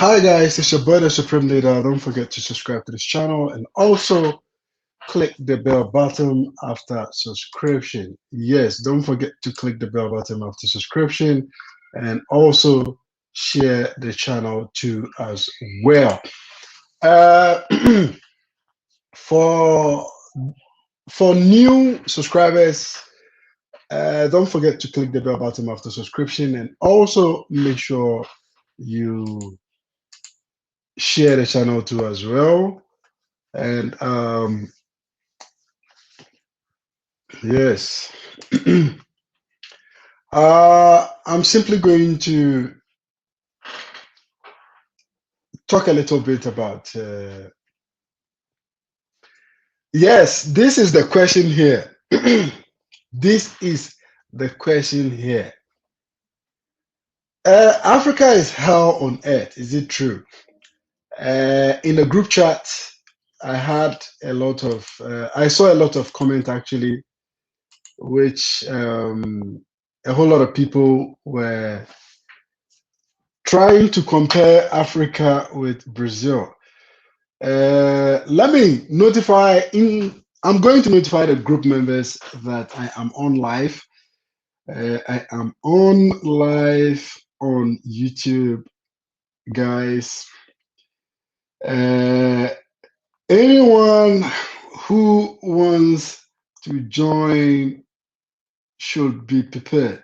Hi guys, it's your brother Supreme Leader. Don't forget to subscribe to this channel and also click the bell button after subscription. Yes, don't forget to click the bell button after subscription and also share the channel too as well. Uh, for for new subscribers, don't forget to click the bell button after subscription and also make sure you share the channel too as well. And yes, I'm simply going to talk a little bit about. Yes, this is the question here. This is the question here. Africa is hell on earth. Is it true? In the group chat, I had a lot of. I saw a lot of comment actually, which a whole lot of people were trying to compare Africa with Brazil. Let me notify in. I'm going to notify the group members that I am on live. I am on live on YouTube, guys. Uh, Anyone who wants to join should be prepared.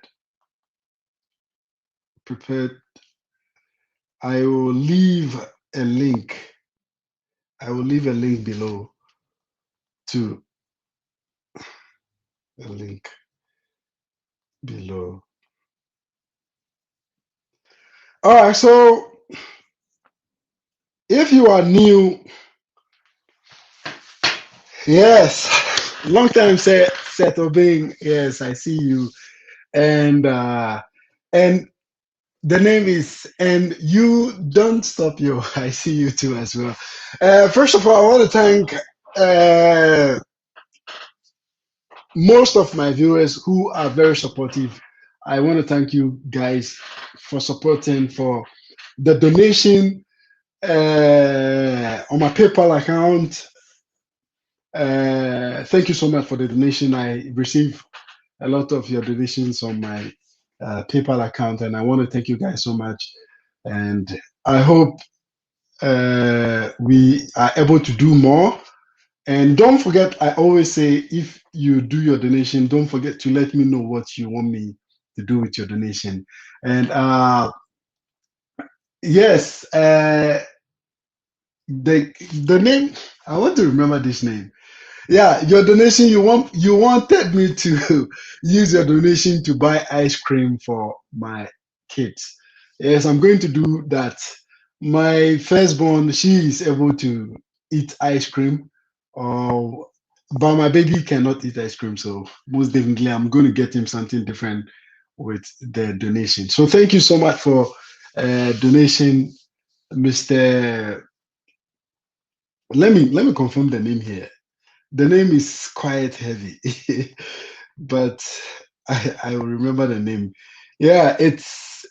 Prepared. I will leave a link. I will leave a link below to a link below. All right, so if you are new, yes, long time set obeying. Yes, I see you, and the name is and you don't stop your. I see you too as well. First of all, I want to thank most of my viewers who are very supportive. I want to thank you guys for supporting for the donation on my PayPal account. Thank you so much for the donation. I received a lot of your donations on my PayPal account, and I want to thank you guys so much. And I hope we are able to do more. And don't forget, I always say, if you do your donation, don't forget to let me know what you want me to do with your donation. And yes, the name, I want to remember this name. Yeah, your donation. You wanted me to use your donation to buy ice cream for my kids. Yes, I'm going to do that. My firstborn, she is able to eat ice cream, uh, but my baby cannot eat ice cream. So most definitely, I'm going to get him something different with the donation. So thank you so much for donation, Mr. Let me confirm the name here. The name is quite heavy, but I will remember the name. Yeah, it's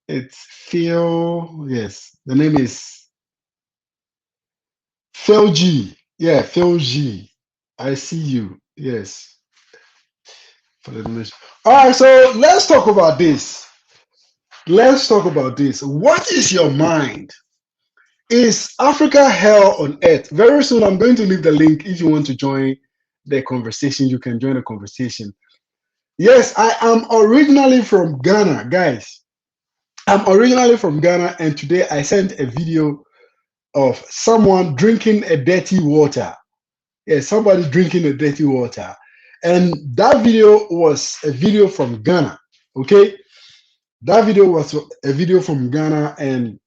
Phil. Yes, the name is Phil G. Yeah, Phil G. I see you. Yes, for the donation. All right, so let's talk about this. Let's talk about this. What is your mind? Is Africa hell on earth? Very soon, I'm going to leave the link. If you want to join the conversation, you can join the conversation. Yes, I am originally from Ghana, guys. I'm originally from Ghana, and today I sent a video of someone drinking a dirty water. Yes, somebody drinking a dirty water. And that video was a video from Ghana. Okay? That video was a video from Ghana. And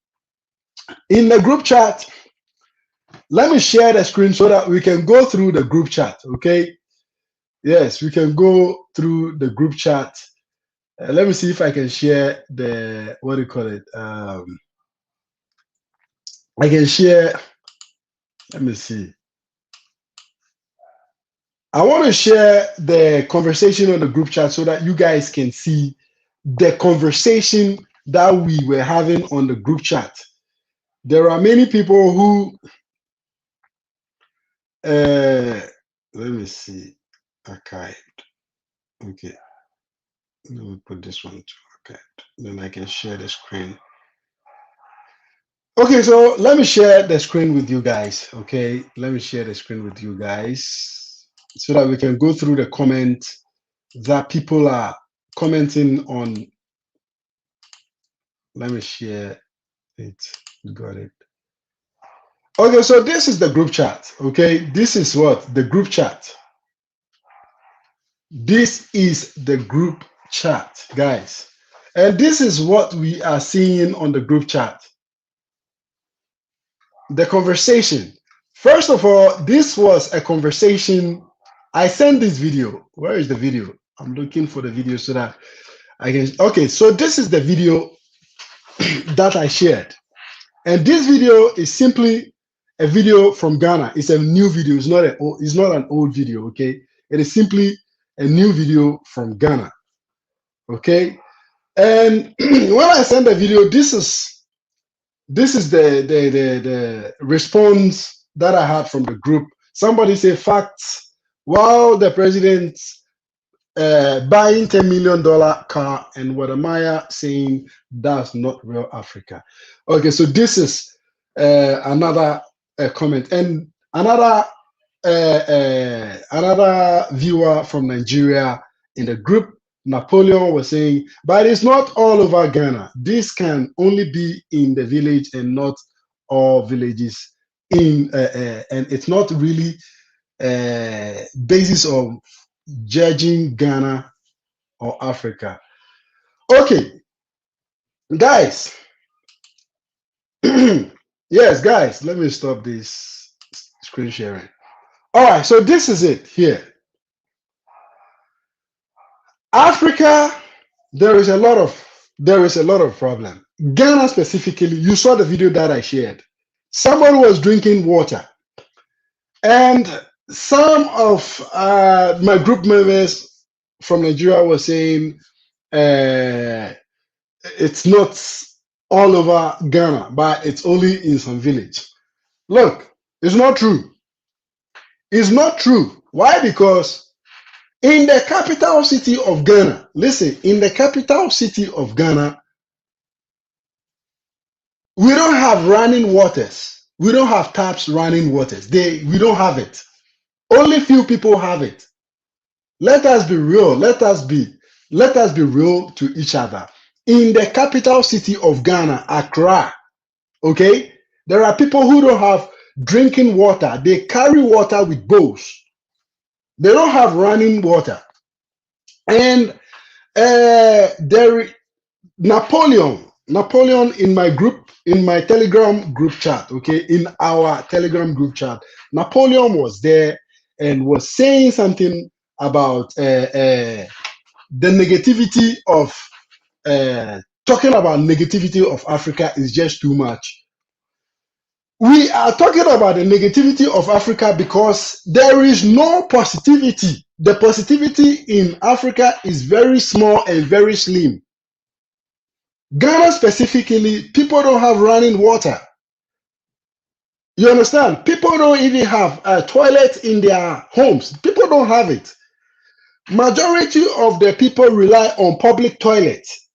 in the group chat, let me share the screen so that we can go through the group chat. Okay? Yes, we can go through the group chat. Let me see if I can share the what do you call it? I can share. Let me see. I want to share the conversation on the group chat so that you guys can see the conversation that we were having on the group chat. There are many people who, let me see, archived. Okay, let me put this one to archived. Then I can share the screen. Okay, so let me share the screen with you guys. Okay, let me share the screen with you guys so that we can go through the comments that people are commenting on. Let me share it. Got it. Okay, so this is the group chat. Okay, this is what the group chat. This is the group chat, guys. And this is what we are seeing on the group chat. The conversation. First of all, this was a conversation. I sent this video. Where is the video? I'm looking for the video so that I can. Okay, so this is the video that I shared. And this video is simply a video from Ghana. It's a new video. It's not an old video, okay? It is simply a new video from Ghana. Okay? And when I send the video, this is the response that I had from the group. Somebody say facts. While the president buying $10 million car, and Wadamaya saying that's not real Africa. Okay, so this is another comment, and another viewer from Nigeria in the group, Napoleon, was saying, but it's not all over Ghana. This can only be in the village and not all villages in, and it's not really basis of judging Ghana or Africa. Okay, guys. Yes, guys, let me stop this screen sharing. All right, so this is it here. Africa, there is a lot of problem. Ghana specifically, you saw the video that I shared. Someone was drinking water, and some of my group members from Nigeria were saying it's not all over Ghana, but it's only in some village. Look, it's not true. It's not true. Why? Because in the capital city of Ghana, listen, in the capital city of Ghana, we don't have running waters. We don't have taps running waters. We don't have it. Only few people have it. Let us be real. Let us be real to each other. In the capital city of Ghana, Accra, okay, there are people who don't have drinking water. They carry water with bowls. They don't have running water. And Napoleon in my group, in my Telegram group chat, okay, in our Telegram group chat, Napoleon was there and was saying something about the negativity of talking about negativity of Africa is just too much. We are talking about the negativity of Africa because there is no positivity. The positivity in Africa is very small and very slim. Ghana specifically, people don't have running water. You understand? People don't even have a toilet in their homes. People don't have it. Majority of the people rely on public toilets.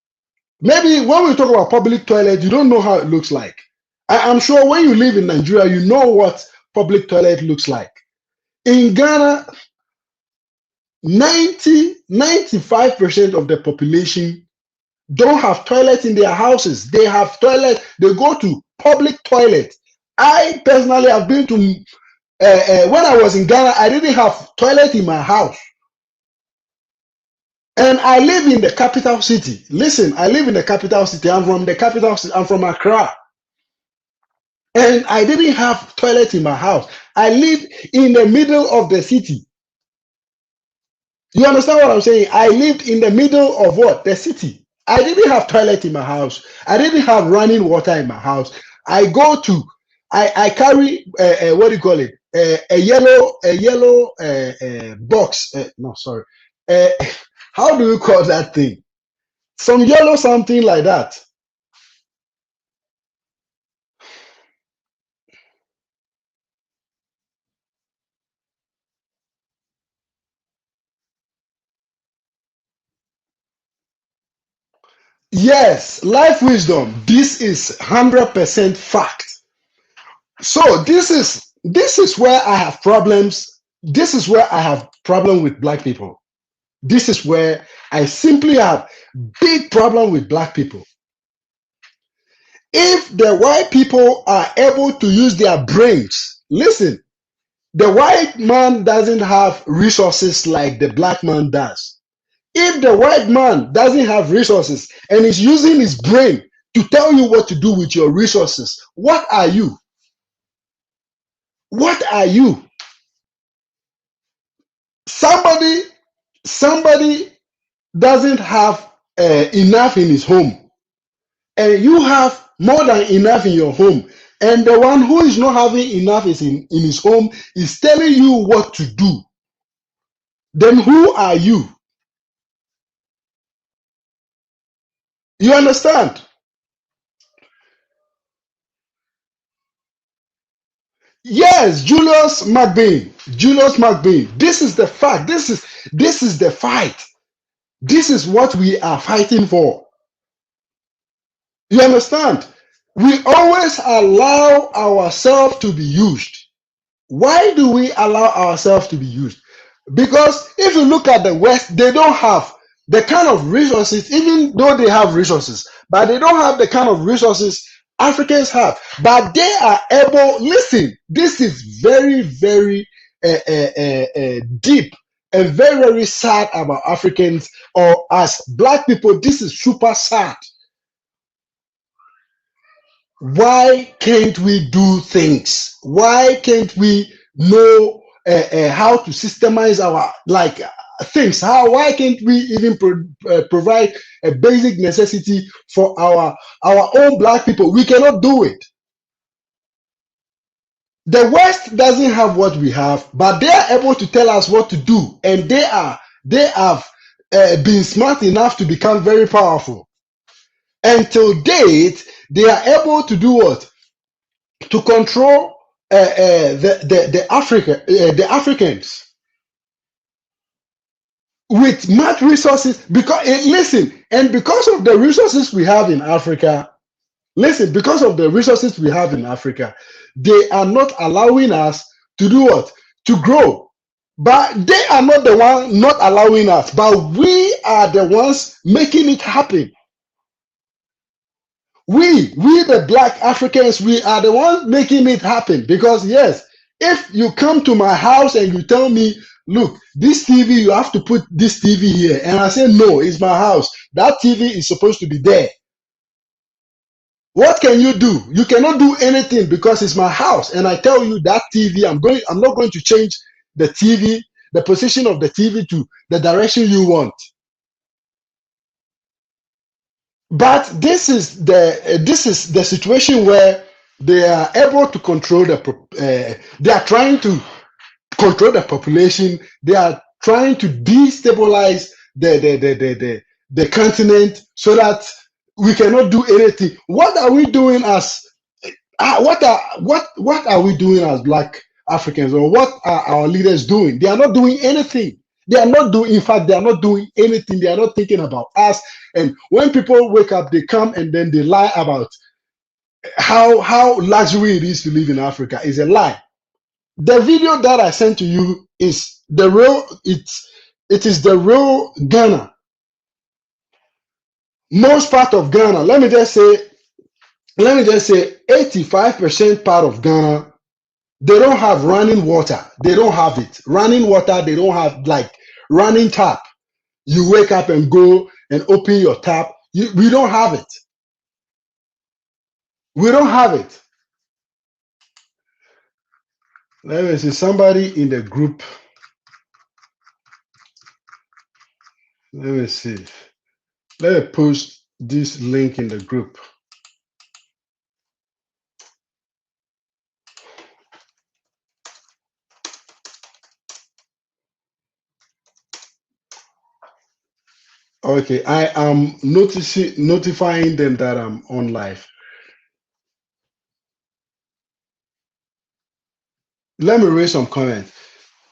Maybe when we talk about public toilet, you don't know how it looks like. I'm sure when you live in Nigeria, you know what public toilet looks like. In Ghana, 95% of the population don't have toilets in their houses. They have toilet. They go to public toilet. I personally have been to, when I was in Ghana, I didn't have toilet in my house. And I live in the capital city. Listen, I live in the capital city. I'm from the capital city. I'm from Accra. And I didn't have toilet in my house. I live in the middle of the city. You understand what I'm saying? I lived in the middle of what? The city. I didn't have toilet in my house. I didn't have running water in my house. I carry what do you call it? A yellow box. No, sorry. How do you call that thing? Some yellow something like that. Yes, life wisdom. This is 100% fact. So this is where I have problems. This is where I have problem with black people. This is where I simply have big problem with black people. If the white people are able to use their brains, listen, the white man doesn't have resources like the black man does. If the white man doesn't have resources and is using his brain to tell you what to do with your resources, what are you? What are you? Somebody, somebody doesn't have enough in his home, and you have more than enough in your home, and the one who is not having enough is in his home is telling you what to do. Then who are you? You understand? Yes, Julius McBain. Julius McBain. This is the fact. This is the fight. This is what we are fighting for. You understand? We always allow ourselves to be used. Why do we allow ourselves to be used? Because if you look at the West, they don't have the kind of resources, even though they have resources, but they don't have the kind of resources Africans have. But they are able, listen, this is very, very deep and very, very sad about Africans or as Black people. This is super sad. Why can't we do things? Why can't we know how to systemize our things? Why can't we even provide a basic necessity for our own black people? We cannot do it. The West doesn't have what we have, but they are able to tell us what to do, and they have been smart enough to become very powerful. Until date, they are able to do what? To control the Africans with much resources. Because listen, and because of the resources we have in Africa, listen, because of the resources we have in Africa, they are not allowing us to do what? To grow. But they are not the one not allowing us, but we are the ones making it happen. We the black Africans, we are the ones making it happen. Because yes, if you come to my house and you tell me, look, this TV, you have to put this TV here, and I say no, it's my house, that TV is supposed to be there. What can you do? You cannot do anything because it's my house, and I tell you that TV, I'm not going to change the TV, the position of the TV to the direction you want. But this is the situation where they are able to control they are trying to control the population. They are trying to destabilize the continent so that we cannot do anything. What are we doing as what are we doing as black Africans, or what are our leaders doing? They are not doing anything. They are not doing, in fact, they are not doing anything. They are not thinking about us. And when people wake up, they come and then they lie about how luxury it is to live in Africa. Is a lie. The video that I sent to you is the real, it is the real Ghana. Most part of Ghana, let me just say 85% part of Ghana, they don't have running water. They don't have it. Running water, they don't have like running tap. You wake up and go and open your tap. We don't have it. We don't have it. Let me see somebody in the group. Let me see. Let me post this link in the group. Okay, I am notifying them that I'm on live. Let me read some comments.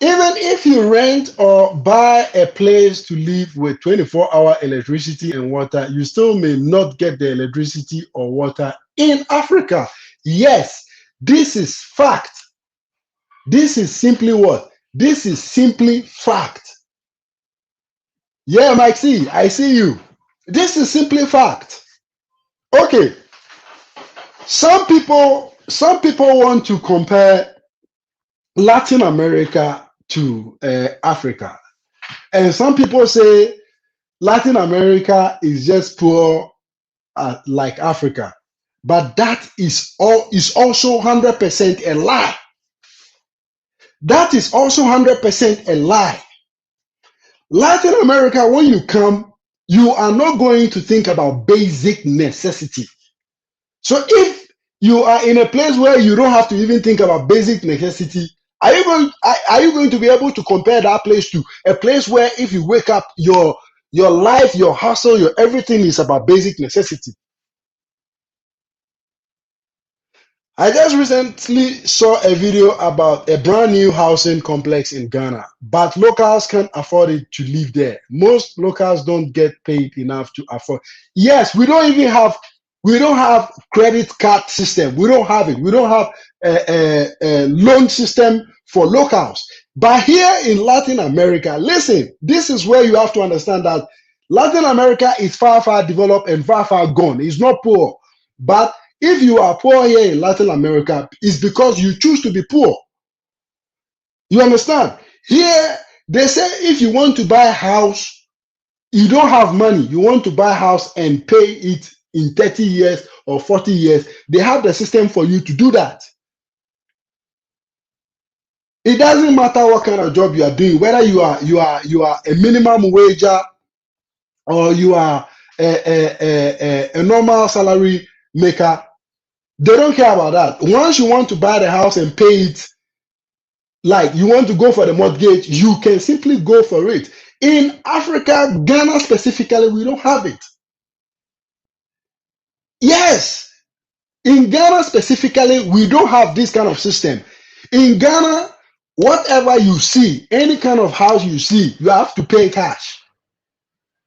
Even if you rent or buy a place to live with 24-hour electricity and water, you still may not get the electricity or water in Africa. Yes, this is fact. This is simply what? This is simply fact. Yeah, Mike C, I see you. This is simply fact. Okay, some people want to compare Latin America to Africa. And some people say Latin America is just poor like Africa. But that is also 100% a lie. That is also 100% a lie. Latin America, when you come, you are not going to think about basic necessity. So if you are in a place where you don't have to even think about basic necessity, are you going to be able to compare that place to a place where if you wake up, your life, your hustle, your everything is about basic necessity? I just recently saw a video about a brand new housing complex in Ghana, but locals can't afford it to live there. Most locals don't get paid enough to afford. Yes, we don't have credit card system. We don't have it. We don't have a loan system for locals. But here in Latin America, listen, this is where you have to understand that Latin America is far, far developed and far, far gone. It's not poor, but if you are poor here in Latin America, it's because you choose to be poor. You understand? Here, they say if you want to buy a house, you don't have money, you want to buy a house and pay it in 30 years or 40 years, they have the system for you to do that. It doesn't matter what kind of job you are doing, whether you are a minimum wager or you are a normal salary maker. They don't care about that. Once you want to buy the house and pay it, like you want to go for the mortgage, you can simply go for it. In Africa, Ghana specifically, we don't have it. Yes, in Ghana specifically, we don't have this kind of system. In Ghana, whatever you see, any kind of house you see, you have to pay cash.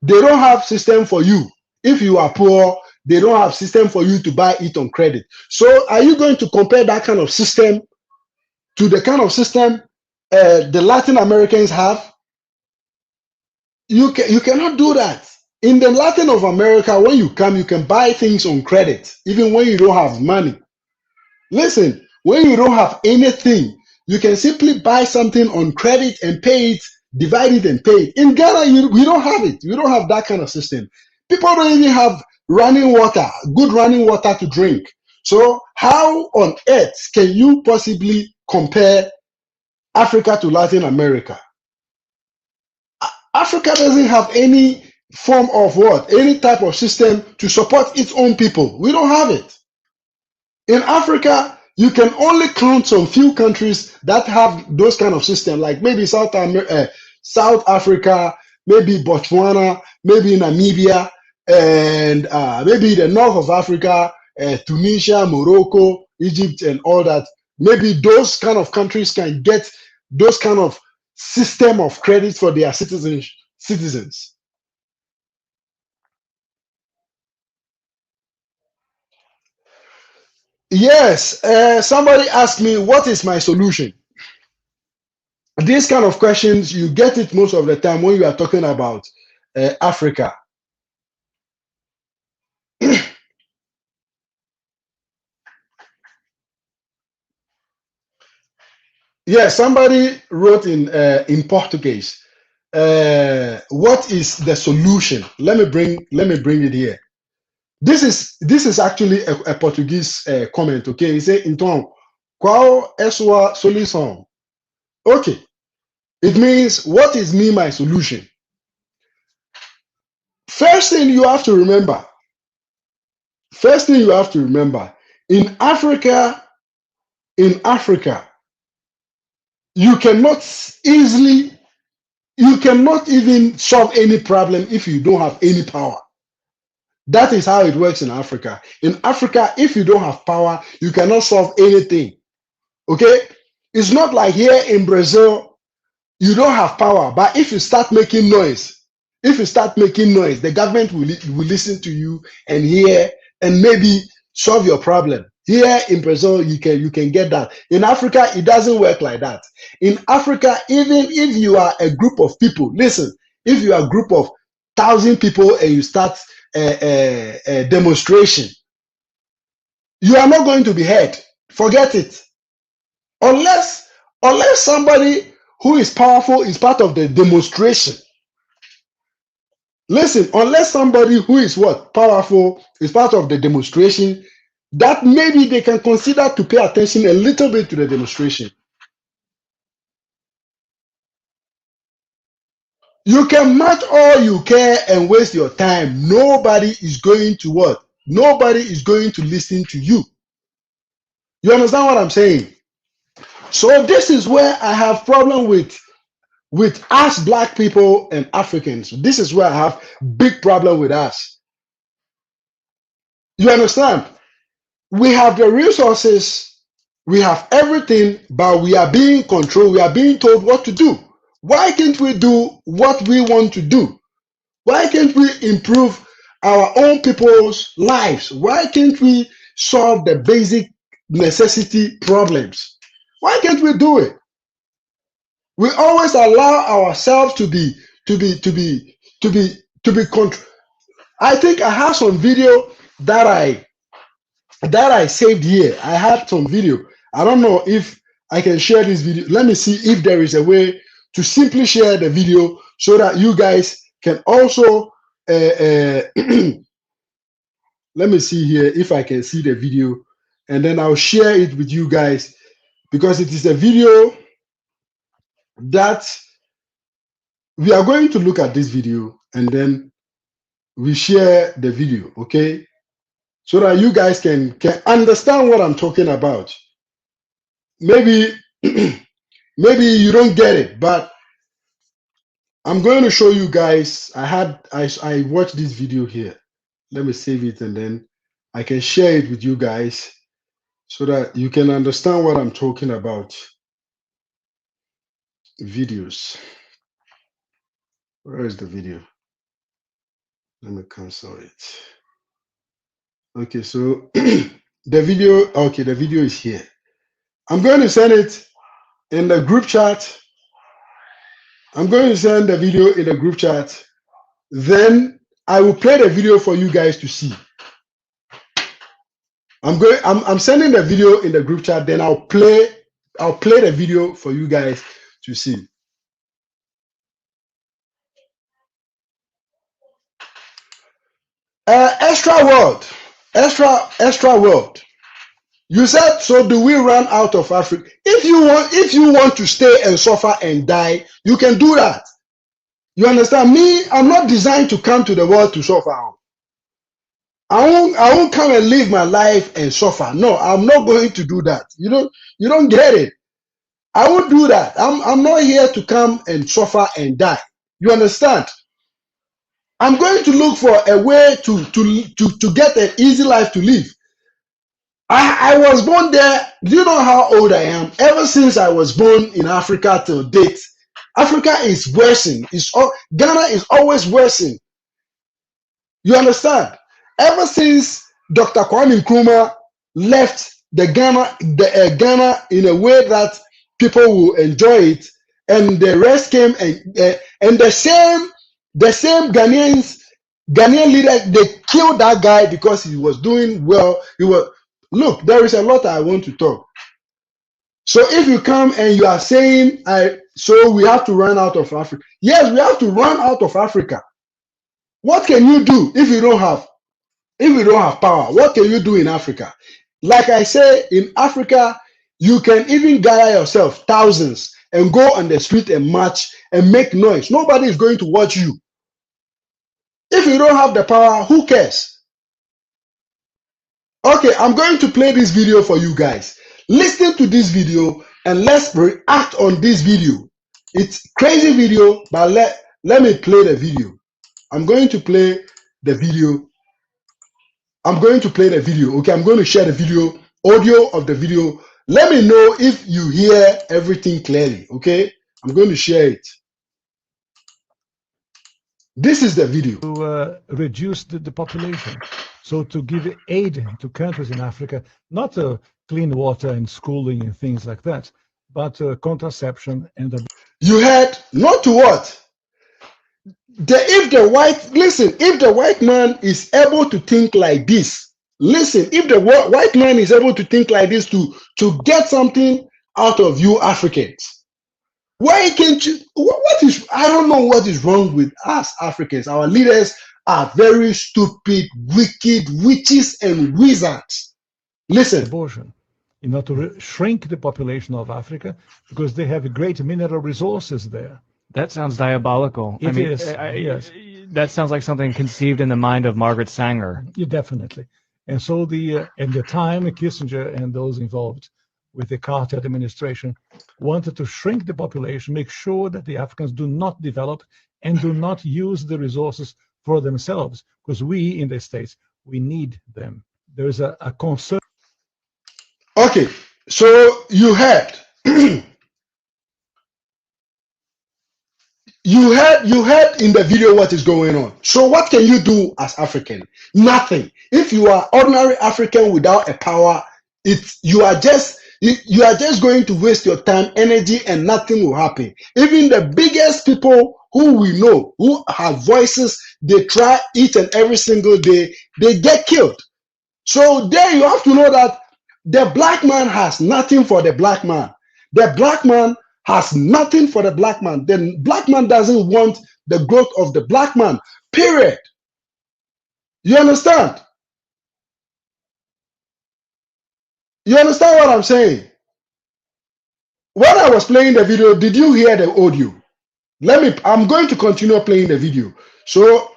They don't have system for you. If you are poor, they don't have system for you to buy it on credit. So are you going to compare that kind of system to the kind of system the Latin Americans have? You cannot do that. In the Latin of America, when you come, you can buy things on credit, even when you don't have money. Listen, when you don't have anything, you can simply buy something on credit and pay it, divide it and pay it. In Ghana, we don't have it. We don't have that kind of system. People don't even have running water, good running water to drink. So how on earth can you possibly compare Africa to Latin America? Africa doesn't have any form of what? Any type of system to support its own people. We don't have it. In Africa, you can only count some few countries that have those kind of system, like maybe South Africa, maybe Botswana, maybe Namibia, and maybe the north of Africa, Tunisia, Morocco, Egypt, and all that. Maybe those kind of countries can get those kind of system of credit for their citizens. Yes, somebody asked me, what is my solution? These kind of questions, you get it most of the time when you are talking about Africa. Yes, somebody wrote in Portuguese. What is the solution? Let me bring it here. This is actually a Portuguese comment. Okay, he said, então, qual é sua solução? Okay, it means what is me my solution? First thing you have to remember. First thing you have to remember. In Africa, in Africa, you cannot easily, you cannot even solve any problem if you don't have any power. That is how it works in Africa. In Africa, if you don't have power, you cannot solve anything. Okay? It's not like here in Brazil. You don't have power, but if you start making noise, the government will listen to you and hear and maybe solve your problem. Here in Brazil, you can get that. In Africa, it doesn't work like that. In Africa, even if you are a group of people, listen, if you are a group of 1,000 people and you start a demonstration, you are not going to be heard. Forget it. Unless somebody who is powerful is part of the demonstration. Listen, unless somebody who is what powerful is part of the demonstration, that maybe they can consider to pay attention a little bit to the demonstration. You can march all you care and waste your time. Nobody is going to what? Nobody is going to listen to you. You understand what I'm saying? So this is where I have problem with us black people and Africans. This is where I have big problem with us. You understand? We have the resources, we have everything, but we are being controlled. We are being told what to do. Why can't we do what we want to do? Why can't we improve our own people's lives? Why can't we solve the basic necessity problems? Why can't we do it? We always allow ourselves to be controlled. I think I have some video that I saved here. I had some video. I don't know if I can share this video. Let me see if there is a way to simply share the video so that you guys can also let me see here if I can see the video, and then I'll share it with you guys, because it is a video that we are going to look at this video and then we share the video, okay? So that you guys can understand what I'm talking about. Maybe maybe you don't get it, but I'm going to show you guys. I watched this video here. Let me save it and then I can share it with you guys so that you can understand what I'm talking about. Videos. Where is the video? Let me cancel it. Okay, so the video is here. I'm going to send it in the group chat. I'm going to send the video in the group chat. Then I will play the video for you guys to see. I'm sending the video in the group chat, then I'll play the video for you guys to see. Extra world. You said, so do we run out of Africa? If you want to stay and suffer and die, you can do that. You understand me? I'm not designed to come to the world to suffer. I won't come and live my life and suffer. No, I'm not going to do that. You don't get it. I won't do that. I'm not here to come and suffer and die. You understand? I'm going to look for a way to get an easy life to live. I was born there. Do you know how old I am? Ever since I was born in Africa till date, Africa is worsening. Ghana is always worsening. You understand? Ever since Dr. Kwame Nkrumah left Ghana in a way that people will enjoy it, and the rest came, and the same Ghanaian leader, they killed that guy because he was doing well. Look, there is a lot I want to talk. So if you come and you are saying, so we have to run out of Africa. Yes, we have to run out of Africa. What can you do if you don't have power? What can you do in Africa? Like I say, in Africa, you can even gather yourself, thousands, and go on the street and march and make noise. Nobody is going to watch you. If you don't have the power, who cares? Okay, I'm going to play this video for you guys. Listen to this video and let's react on this video. It's crazy video, but let me play the video. I'm going to play the video. Okay, I'm going to share the video, audio of the video. Let me know if you hear everything clearly, okay? I'm going to share it. This is the video. To reduce the population. So to give aid to countries in Africa, not clean water and schooling and things like that, but contraception and You heard not to what? If the white man is able to think like this, listen, if the white man is able to think like this to get something out of you Africans, why can't you? What is? I don't know what is wrong with us Africans. Our leaders are very stupid, wicked witches and wizards. Listen. abortion, in order to shrink the population of Africa, because they have great mineral resources there. That sounds diabolical. It is, yes. That sounds like something conceived in the mind of Margaret Sanger. Yeah, definitely. And so at the time, Kissinger and those involved with the Carter administration wanted to shrink the population, make sure that the Africans do not develop and do not use the resources for themselves, because we in the States, we need them. There is a concern. Okay, so you heard. You heard in the video what is going on. So what can you do as African? Nothing. If you are ordinary African without a power, you are just going to waste your time, energy, and nothing will happen. Even the biggest people who we know, who have voices, they try each and every single day, they get killed. So there you have to know that the black man has nothing for the black man. The black man has nothing for the black man. The black man doesn't want the growth of the black man, period. You understand? You understand what I'm saying? When I was playing the video, did you hear the audio? I'm going to continue playing the video. So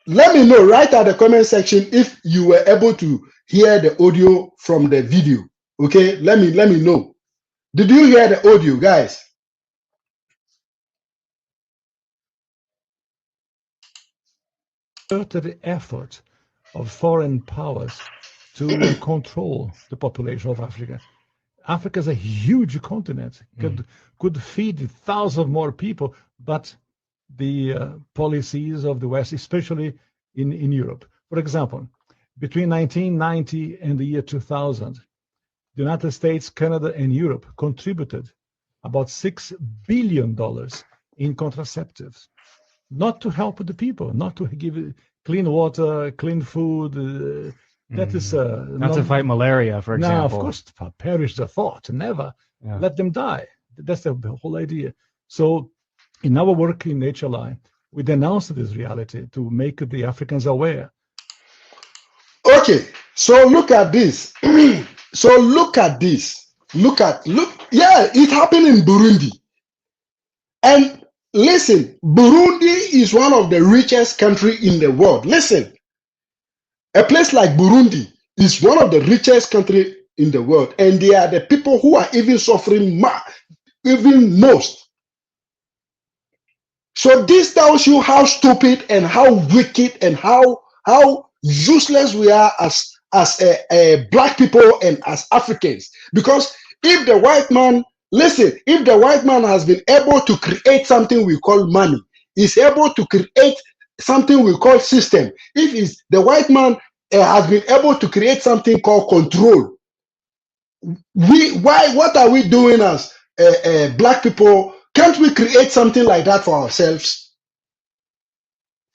let me know right at the comment section if you were able to hear the audio from the video. Okay, let me know. Did you hear the audio, guys? The effort of foreign powers to control the population of Africa. Africa is a huge continent, could feed thousands more people, but the policies of the West, especially in Europe. For example, between 1990 and the year 2000, the United States, Canada, and Europe contributed about $6 billion in contraceptives, not to help the people, not to give clean water, clean food. That is not to fight malaria, for example. No, of course, perish the thought. Never let them die. That's the whole idea. So, in our work in HLI, we denounced this reality to make the Africans aware. Okay, so look at this. So look at this. Look. Yeah, it happened in Burundi. And listen, Burundi is one of the richest countries in the world. Listen, a place like Burundi is one of the richest countries in the world, and they are the people who are even suffering even most. So this tells you how stupid and how wicked and how useless we are as black people and as Africans. Because if the white man, listen, if the white man has been able to create something we call money, is able to create something we call system, if the white man has been able to create something called control, what are we doing as black people? Can't we create something like that for ourselves?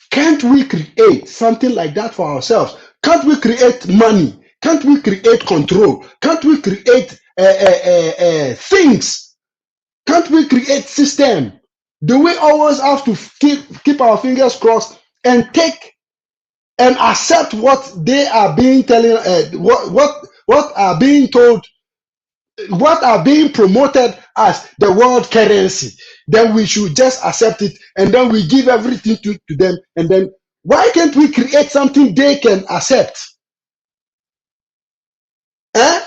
Can't we create something like that for ourselves? Can't we create money? Can't we create control? Can't we create things? Can't we create system? Do we always have to keep our fingers crossed and take and accept what they are being what are being told, what are being promoted as the world currency? Then we should just accept it, and then we give everything to them. And then why can't we create something they can accept?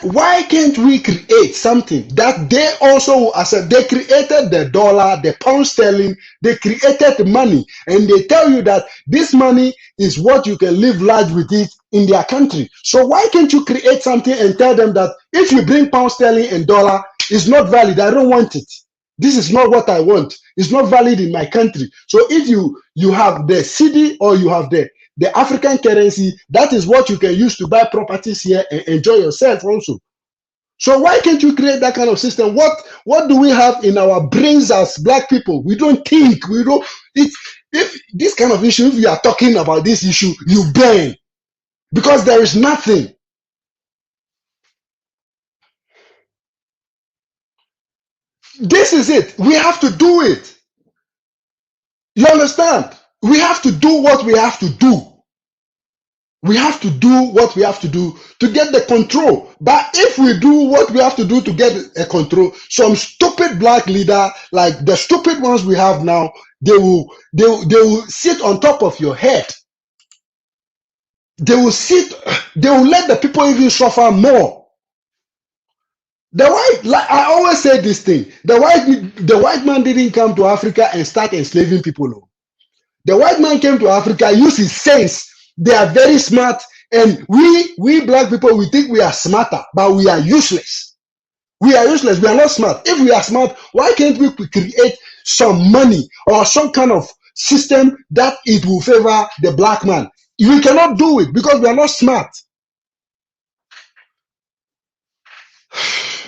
Why can't we create something that they also will accept? They created the dollar, the pound sterling, they created the money, and they tell you that this money is what you can live large with it in their country. So why can't you create something and tell them that if you bring pound sterling and dollar, it's not valid, I don't want it. This is not what I want. It's not valid in my country. So if you have the CD or you have the African currency, that is what you can use to buy properties here and enjoy yourself also. So why can't you create that kind of system? What do we have in our brains as black people? We don't think. We don't. If this kind of issue, if you are talking about this issue, you burn because there is nothing. This is it. We have to do it. You understand? We have to do what we have to do. We have to do what we have to do to get the control. But if we do what we have to do to get a control, some stupid black leader, like the stupid ones we have now, they will sit on top of your head. They will let the people even suffer more. The white, like I always say this thing, the white man didn't come to Africa and start enslaving people. The white man came to Africa, used his sense. They are very smart, and we black people, we think we are smarter, but we are useless. We are useless. We are not smart. If we are smart, why can't we create some money or some kind of system that it will favor the black man? We cannot do it because we are not smart.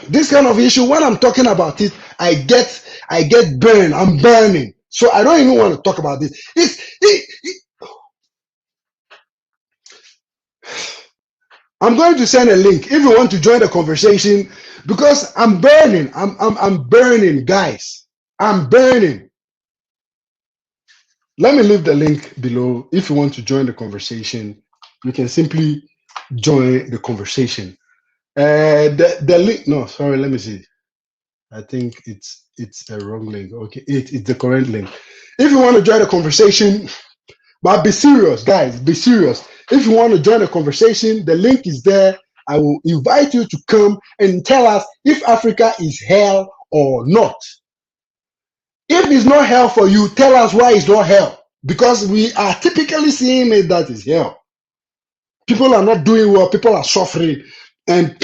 This kind of issue, when I'm talking about it, I get burned. I'm burning. So I don't even want to talk about this. I'm going to send a link if you want to join the conversation because I'm burning. I'm burning, guys. I'm burning. Let me leave the link below. If you want to join the conversation, you can simply join the conversation. The link. No, sorry. Let me see. I think it's a wrong link. Okay, it's the correct link. If you want to join the conversation, but be serious, guys. Be serious. If you want to join the conversation, the link is there. I will invite you to come and tell us if Africa is hell or not. If it's not hell for you, tell us why it's not hell. Because we are typically seeing it that is hell. People are not doing well. People are suffering, and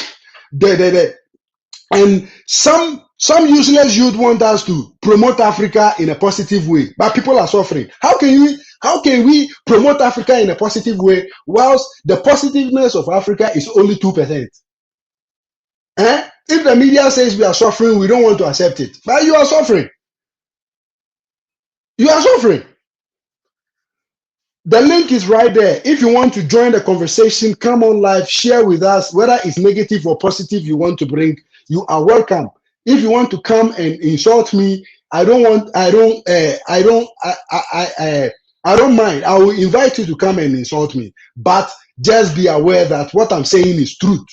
and some useless youth want us to promote Africa in a positive way, but people are suffering. How can we promote Africa in a positive way whilst the positiveness of Africa is only 2%? If the media says we are suffering, we don't want to accept it. But you are suffering. You are suffering. The link is right there. If you want to join the conversation, come on live, share with us, whether it's negative or positive you want to bring, you are welcome. If you want to come and insult me, I don't mind. I will invite you to come and insult me. But just be aware that what I'm saying is truth.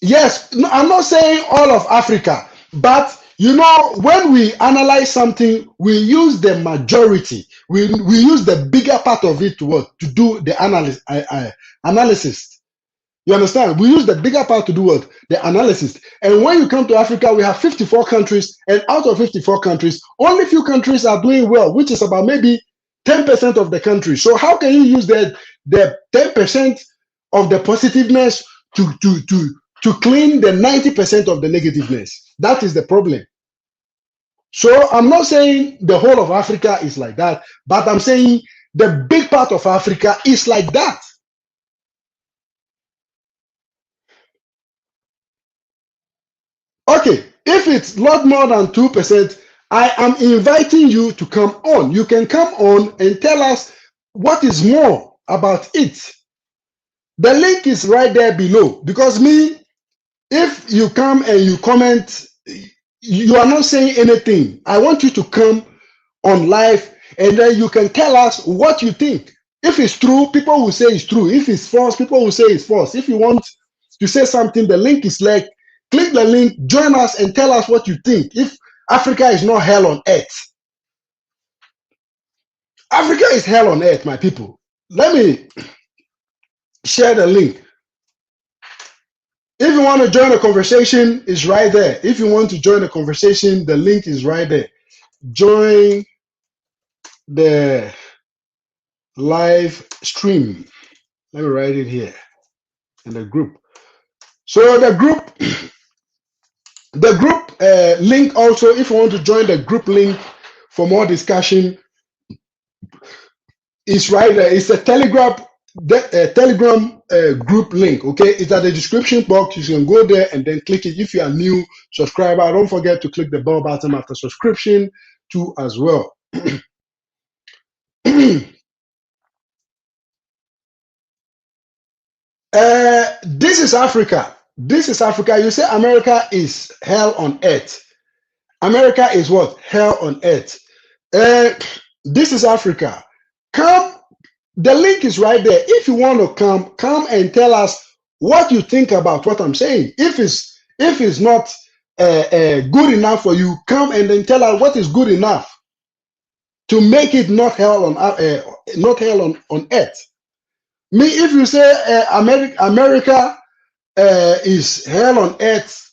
Yes, no, I'm not saying all of Africa, but when we analyze something, we use the majority. We use the bigger part of it to do the analysis. You understand? We use the bigger part to do what? The analysis. And when you come to Africa, we have 54 countries, and out of 54 countries, only few countries are doing well, which is about maybe 10% of the country. So how can you use the 10% of the positiveness to clean the 90% of the negativeness? That is the problem. So I'm not saying the whole of Africa is like that, but I'm saying the big part of Africa is like that. Okay, if it's not more than 2%, I am inviting you to come on. You can come on and tell us what is more about it. The link is right there below, because if you come and you comment, you are not saying anything. I want you to come on live and then you can tell us what you think. If it's true, people will say it's true. If it's false, people will say it's false. If you want to say something, the link is like, click the link, join us and tell us what you think. If Africa is not hell on earth. Africa is hell on earth, my people. Let me share the link. If you want to join the conversation, it's right there. If you want to join the conversation, the link is right there. Join the live stream. Let me write it here in the group. So the group The group link also, if you want to join the group link for more discussion, is right there. It's a Telegram group link. Okay, it's at the description box. You can go there and then click it. If you are new subscriber, don't forget to click the bell button after subscription too as well. This is Africa. This is Africa. You say America is hell on earth. America is what? Hell on earth. This is Africa. Come, the link is right there. If you want to come and tell us what you think about what I'm saying. If it's not good enough for you, come and then tell us what is good enough to make it not hell on earth. Me, if you say America is hell on earth,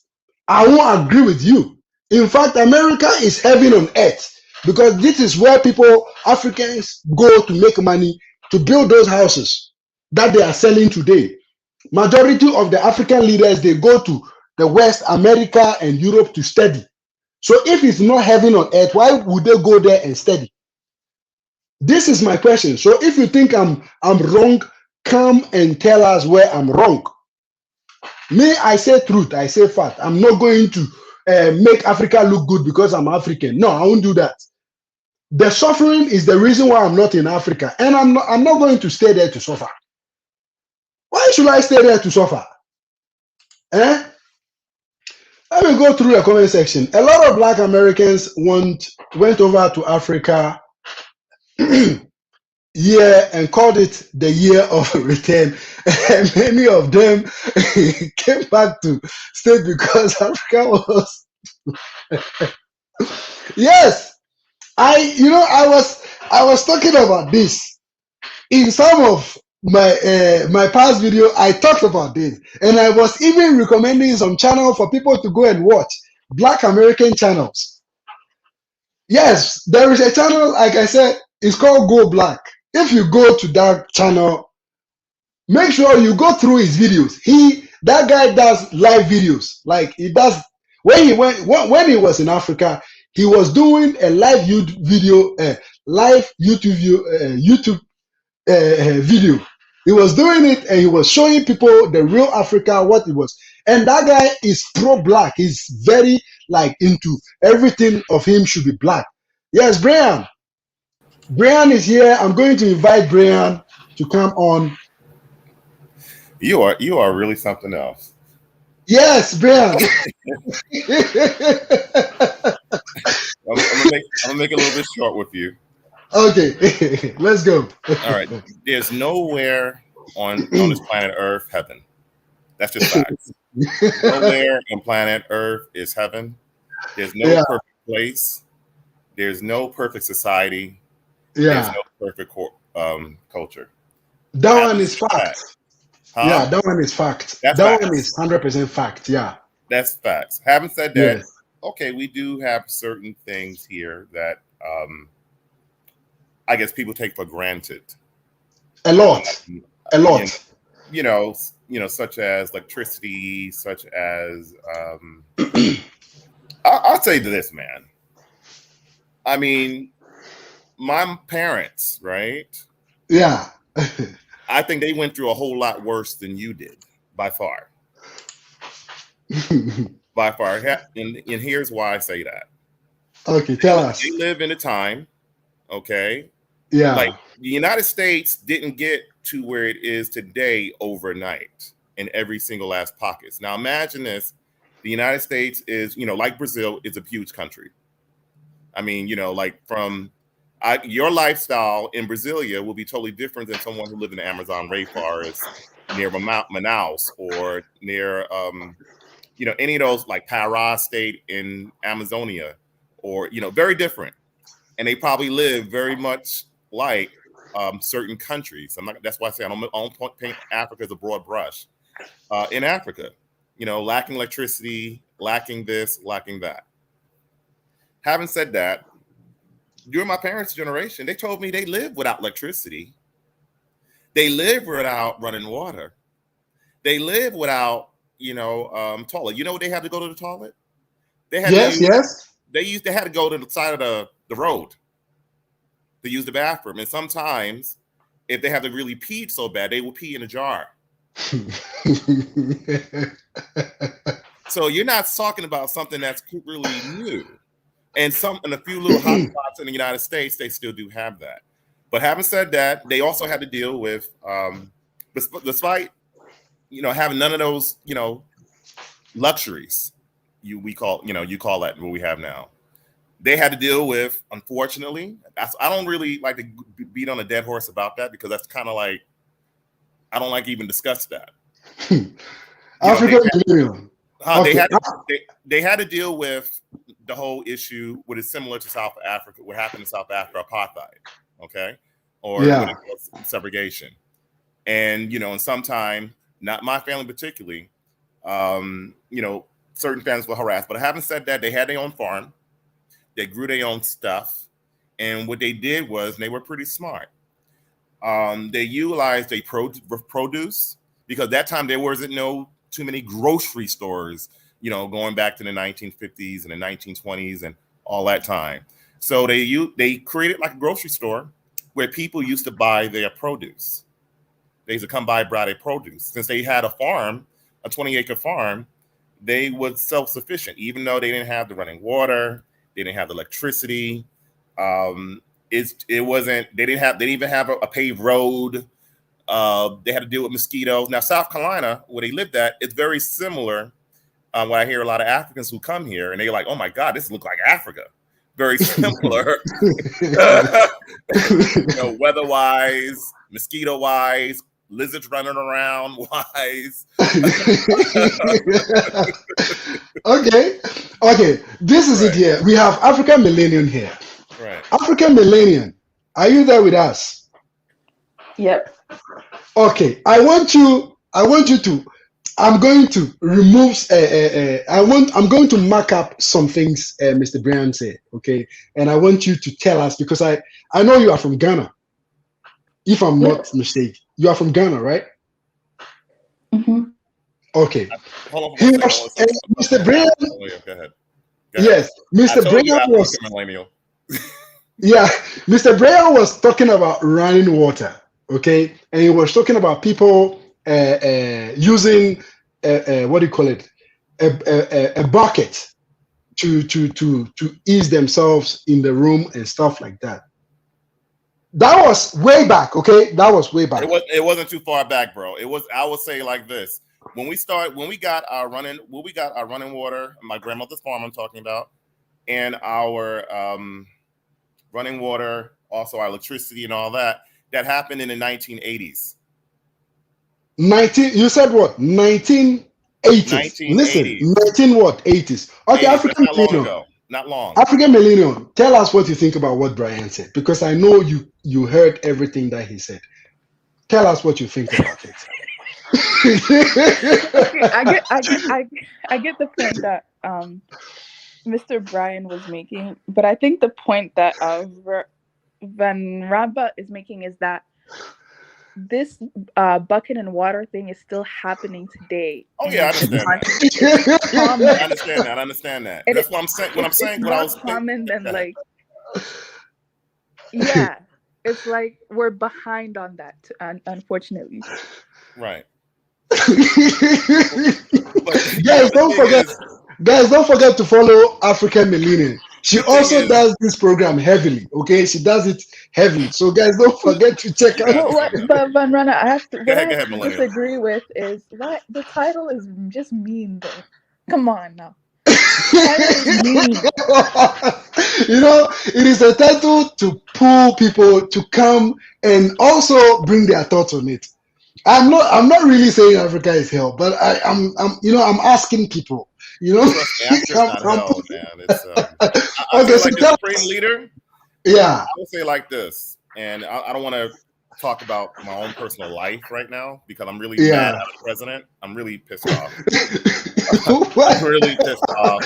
I won't agree with you. In fact, America is heaven on earth because this is where people, Africans, go to make money to build those houses that they are selling today. Majority of the African leaders, they go to the West, America, and Europe to study. So if it's not heaven on earth, why would they go there and study? This is my question. So if you think I'm wrong, come and tell us where I'm wrong. Me, I say truth, I say fact. I'm not going to make Africa look good because I'm African. No, I won't do that. The suffering is the reason why I'm not in Africa, and I'm not going to stay there to suffer. Why should I stay there to suffer? Eh? Let me go through the comment section. A lot of Black Americans went over to Africa year and called it the year of return. And many of them came back to state because Africa was yes. I was talking about this in some of my past video. I talked about this, and I was even recommending some channel for people to go and watch Black American channels. Yes, there is a channel, like I said, it's called Go Black. If you go to that channel, make sure you go through his videos. That guy does live videos. Like he does when he was in Africa, he was doing a live YouTube video, video. He was doing it and he was showing people the real Africa, what it was. And that guy is pro-black. He's very like into everything of him should be black. Yes, Brian. Brian is here. I'm going to invite Brian to come on. You are really something else. Yes, Brian. I'm gonna make it a little bit short with you. Okay, let's go. All right. There's nowhere on this planet Earth heaven. That's just facts. Nowhere on planet Earth is heaven. There's no perfect place. There's no perfect society. There's no perfect culture. That one is fact. Huh? Yeah, that one is fact. That one is 100% fact. Yeah. That's facts. Having said that, okay, we do have certain things here that I guess people take for granted. A lot. You know, such as electricity, such as I'll say this, man. I mean, my parents, right? Yeah. I think they went through a whole lot worse than you did, by far. By far. And here's why I say that. Okay, tell us. They live in a time, okay? Yeah. Like the United States didn't get to where it is today overnight in every single last pockets. Now imagine this. The United States is, like Brazil, is a huge country. I mean, like from your lifestyle in Brasilia will be totally different than someone who lived in the Amazon rainforest near Manaus or near, any of those like Pará state in Amazonia or, very different. And they probably live very much like certain countries. That's why I say I don't paint Africa as a broad brush. In Africa, lacking electricity, lacking this, lacking that. Having said that, during my parents' generation, they told me they lived without electricity. They lived without running water. They lived without, toilet. You know what they had to go to the toilet? They had to Yes, use, yes. they had to go to the side of the road to use the bathroom. And sometimes, if they have to really pee so bad, they will pee in a jar. So you're not talking about something that's really new. And a few little hot spots in the United States, they still do have that. But having said that, they also had to deal with, despite having none of those luxuries, you call that what we have now. They had to deal with, unfortunately. I don't really like to beat on a dead horse about that, because that's kind of like, I don't like to even discuss that. African millennium. They had to deal with the whole issue, what is similar to South Africa, what happened in South Africa, apartheid, okay, or what it was, segregation, and and sometime, not my family particularly, certain families were harassed. But having said that, they had their own farm, they grew their own stuff, and what they did was, they were pretty smart. They utilized their produce, because that time there wasn't too many grocery stores, going back to the 1950s and the 1920s and all that time. So they created like a grocery store where people used to buy their produce. They used to come buy their produce. Since they had a farm, a 20-acre farm, they were self-sufficient, even though they didn't have the running water, they didn't have the electricity. They didn't even have a paved road. They had to deal with mosquitoes. Now, South Carolina, where they lived at, it's very similar. When I hear a lot of Africans who come here and they're like, "Oh my God, this looks like Africa." Very similar, weather-wise, mosquito-wise, lizards running around wise. Okay. This is it here. We have African millennium here. Right. African millennium. Are you there with us? Yep. Okay. I want you to. I'm going to remove. I'm going to mark up some things Mr. Brian said. Okay, and I want you to tell us, because I know you are from Ghana. If I'm not mistaken, you are from Ghana, right? Mm-hmm. Okay. Hold on. Mr. Brian. Go ahead. Yes, Mr. Brian was. Millennial. Yeah, Mr. Brian was talking about running water. Okay, and he was talking about people using what do you call it, a bucket to ease themselves in the room and stuff like that. That was way back. Okay, that was way back. It wasn't too far back, bro. It was. I would say like this: when we got our running water, my grandmother's farm, I'm talking about, and our running water, also our electricity and all that. That happened in the 1980s. You said what? 1980s. 1980s. Listen, 19 what? 80s. Okay, 80s, African millennium. Not long. African millennium. Tell us what you think about what Brian said, because I know you heard everything that he said. Tell us what you think about it. Okay, I get the point that Mr. Brian was making, but I think the point that Vanraba is making is that this bucket and water thing is still happening today. Oh yeah, I understand that. That's what I'm saying. What I'm saying. What I was common than like. Yeah, it's like we're behind on that, unfortunately. Right. Guys, don't forget to follow African Millennium. She also does this program heavily. Okay, she does it heavily. So guys, don't forget to check out. But Vanraba, I have to. What I disagree with is what the title is just mean though. Come on now. It is a title to pull people to come and also bring their thoughts on it. I'm not really saying Africa is hell, but I'm asking people. Africa's not hell, man. It's okay. So like the supreme leader. Yeah, I would say like this, and I don't want to talk about my own personal life right now because I'm really mad at the president. I'm really pissed off. I'm really pissed off.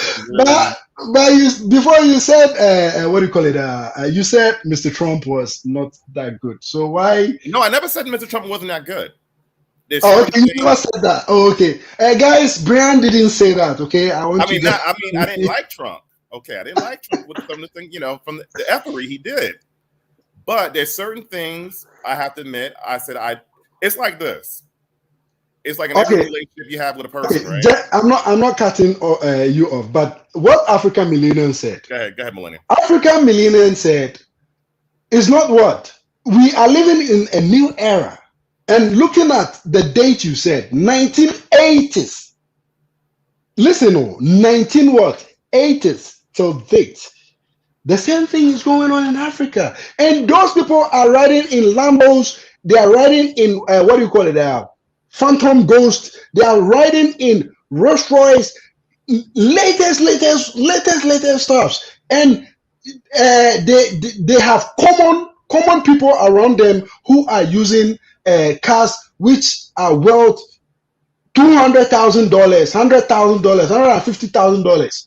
But before you said what do you call it? You said Mr. Trump was not that good. So why? No, I never said Mr. Trump wasn't that good. There's Oh, certain okay, you never things. said that. Oh, okay. Guys, Brian didn't say that. Okay, I want I you mean, guys. I didn't like Trump. Okay, I didn't like Trump with some of the things, from the effery he did. But there's certain things I have to admit. I said it's like this. It's like in every Okay, relationship you have with a okay. person, right? I'm not cutting you off. But what African Millennium said. Go ahead, Millennium. African Millennium said, "It's not what we are living in a new era." And looking at the date you said, 1980s. Listen, 19 what? 80s till date. The same thing is going on in Africa. And those people are riding in Lambos. They are riding in, what do you call it? Phantom Ghost. They are riding in Rolls Royce. Latest stuffs. And they have common people around them who are using cars which are worth $200,000, $100,000, $150,000.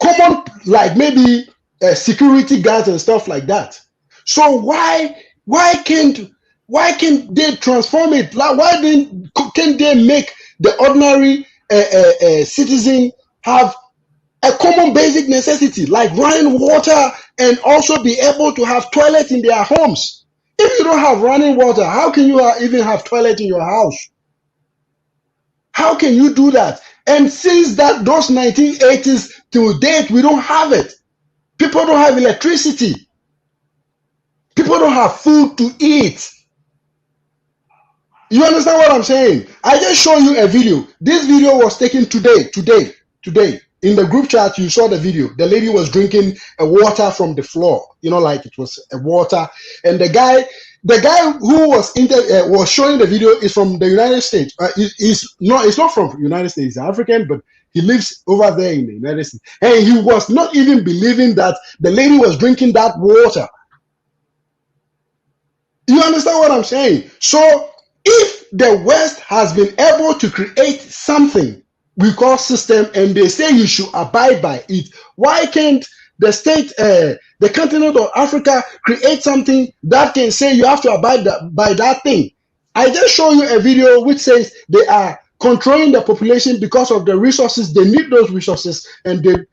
Common, like maybe security guards and stuff like that. So why can't they transform it? Like can't they make the ordinary citizen have a common basic necessity like running water and also be able to have toilet in their homes? If you don't have running water, how can you even have toilet in your house? How can you do that? And since those 1980s to date, we don't have it. People don't have electricity. People don't have food to eat. You understand what I'm saying? I just show you a video. This video was taken today. In the group chat, you saw the video. The lady was drinking a water from the floor, like it was a water. And the guy who was showing the video is from the United States. It's not from the United States. He's African, but he lives over there in the United States. And he was not even believing that the lady was drinking that water. You understand what I'm saying? So if the West has been able to create something we call system, and they say you should abide by it, why can't the state, the continent of Africa, create something that can say you have to abide by that thing? I just show you a video which says they are controlling the population because of the resources. They need those resources, and they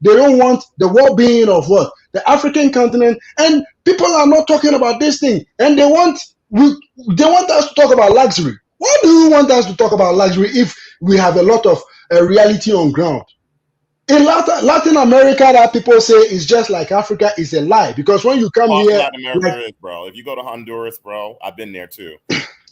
don't want the well-being of what? The African continent. And people are not talking about this thing, and they want us to talk about luxury. Why do you want us to talk about luxury if we have a lot of reality on ground? In Latin America, that people say is just like Africa is a lie, because when you come here, Latin America is, bro. If you go to Honduras, bro, I've been there too.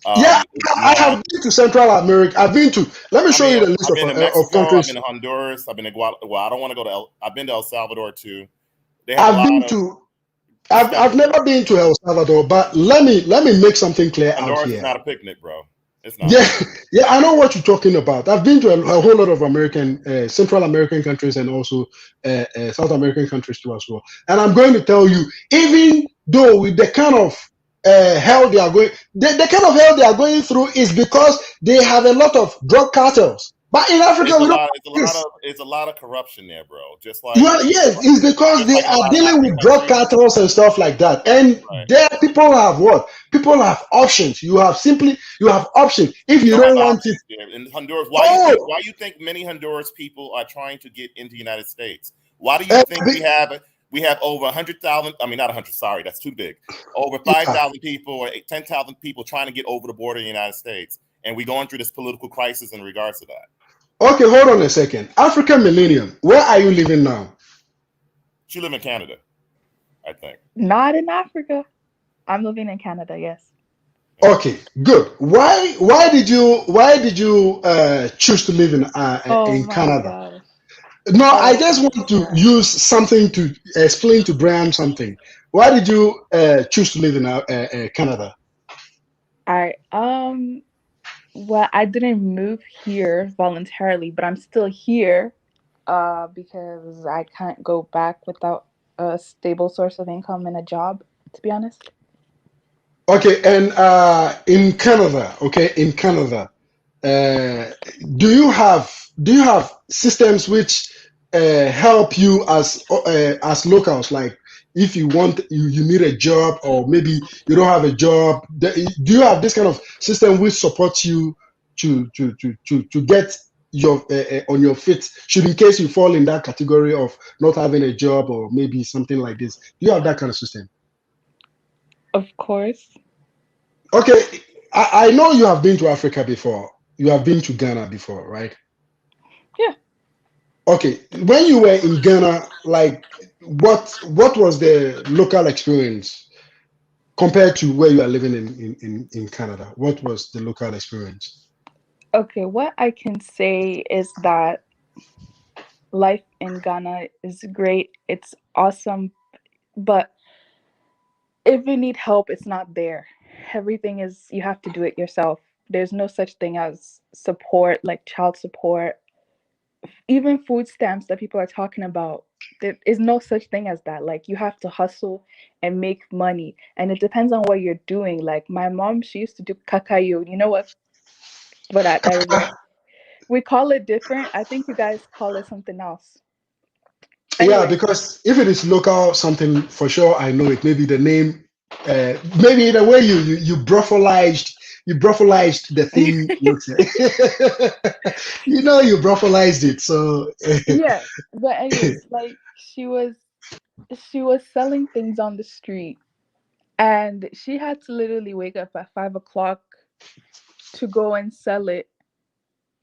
Yeah, I have been to Central America. I've been to. Let me show you the list I've been to Mexico, of countries. I've been to Honduras. I've been to Guatemala. Well, I don't want to go to. I've been to El Salvador too. They have I've never been to El Salvador, but let me make something clear Honduras out here. Is not a picnic, bro. It's not. Yeah, I know what you're talking about. I've been to a whole lot of Central American countries, and also South American countries too as well. And I'm going to tell you, even though with the kind of hell they are going, the kind of hell they are going through is because they have a lot of drug cartels. But in Africa, it's a lot of corruption there, bro. Just like it's because they are dealing with drug cartels and stuff like that. And there, people have what? People have options. You have options. If you don't want it in Honduras, why you think many Honduras people are trying to get into the United States? Why do you think we have over 100,000? I mean, not 100. Sorry, that's too big. Over 5,000 people or 10,000 people trying to get over the border in the United States, and we're going through this political crisis in regards to that. Okay, hold on a second. African Millennium, where are you living now? You live in Canada, I think. Not in Africa. I'm living in Canada, yes. Okay, good. Why did you choose to live in Canada? Gosh. No, I just want to use something to explain to Brian something. Why did you choose to live in Canada? All right. Well, I didn't move here voluntarily, but I'm still here because I can't go back without a stable source of income and a job, to be honest. Okay, and in Canada, do you have systems which help you as locals, like if you want, you need a job, or maybe you don't have a job. Do you have this kind of system which supports you to get your on your feet, should in case you fall in that category of not having a job or maybe something like this? Do you have that kind of system? Of course. Okay, I know you have been to Africa before. You have been to Ghana before, right? Yeah. Okay, when you were in Ghana, like what was the local experience compared to where you are living in Canada? What was the local experience? Okay, what I can say is that life in Ghana is great. It's awesome, but if you need help, it's not there. Everything is, you have to do it yourself. There's no such thing as support, like child support, even food stamps that people are talking about. There is no such thing as that. Like, you have to hustle and make money, and it depends on what you're doing. Like, my mom, she used to do kakayo. You know what that is, right? We call it different. I think you guys call it something else. Yeah, Anyways, because if it is local something, for sure I know it. Maybe the name, maybe the way you brothalized the thing looks. You know, you brothalized it. So yeah. But anyways, like, she was selling things on the street, and she had to literally wake up at 5 o'clock to go and sell it,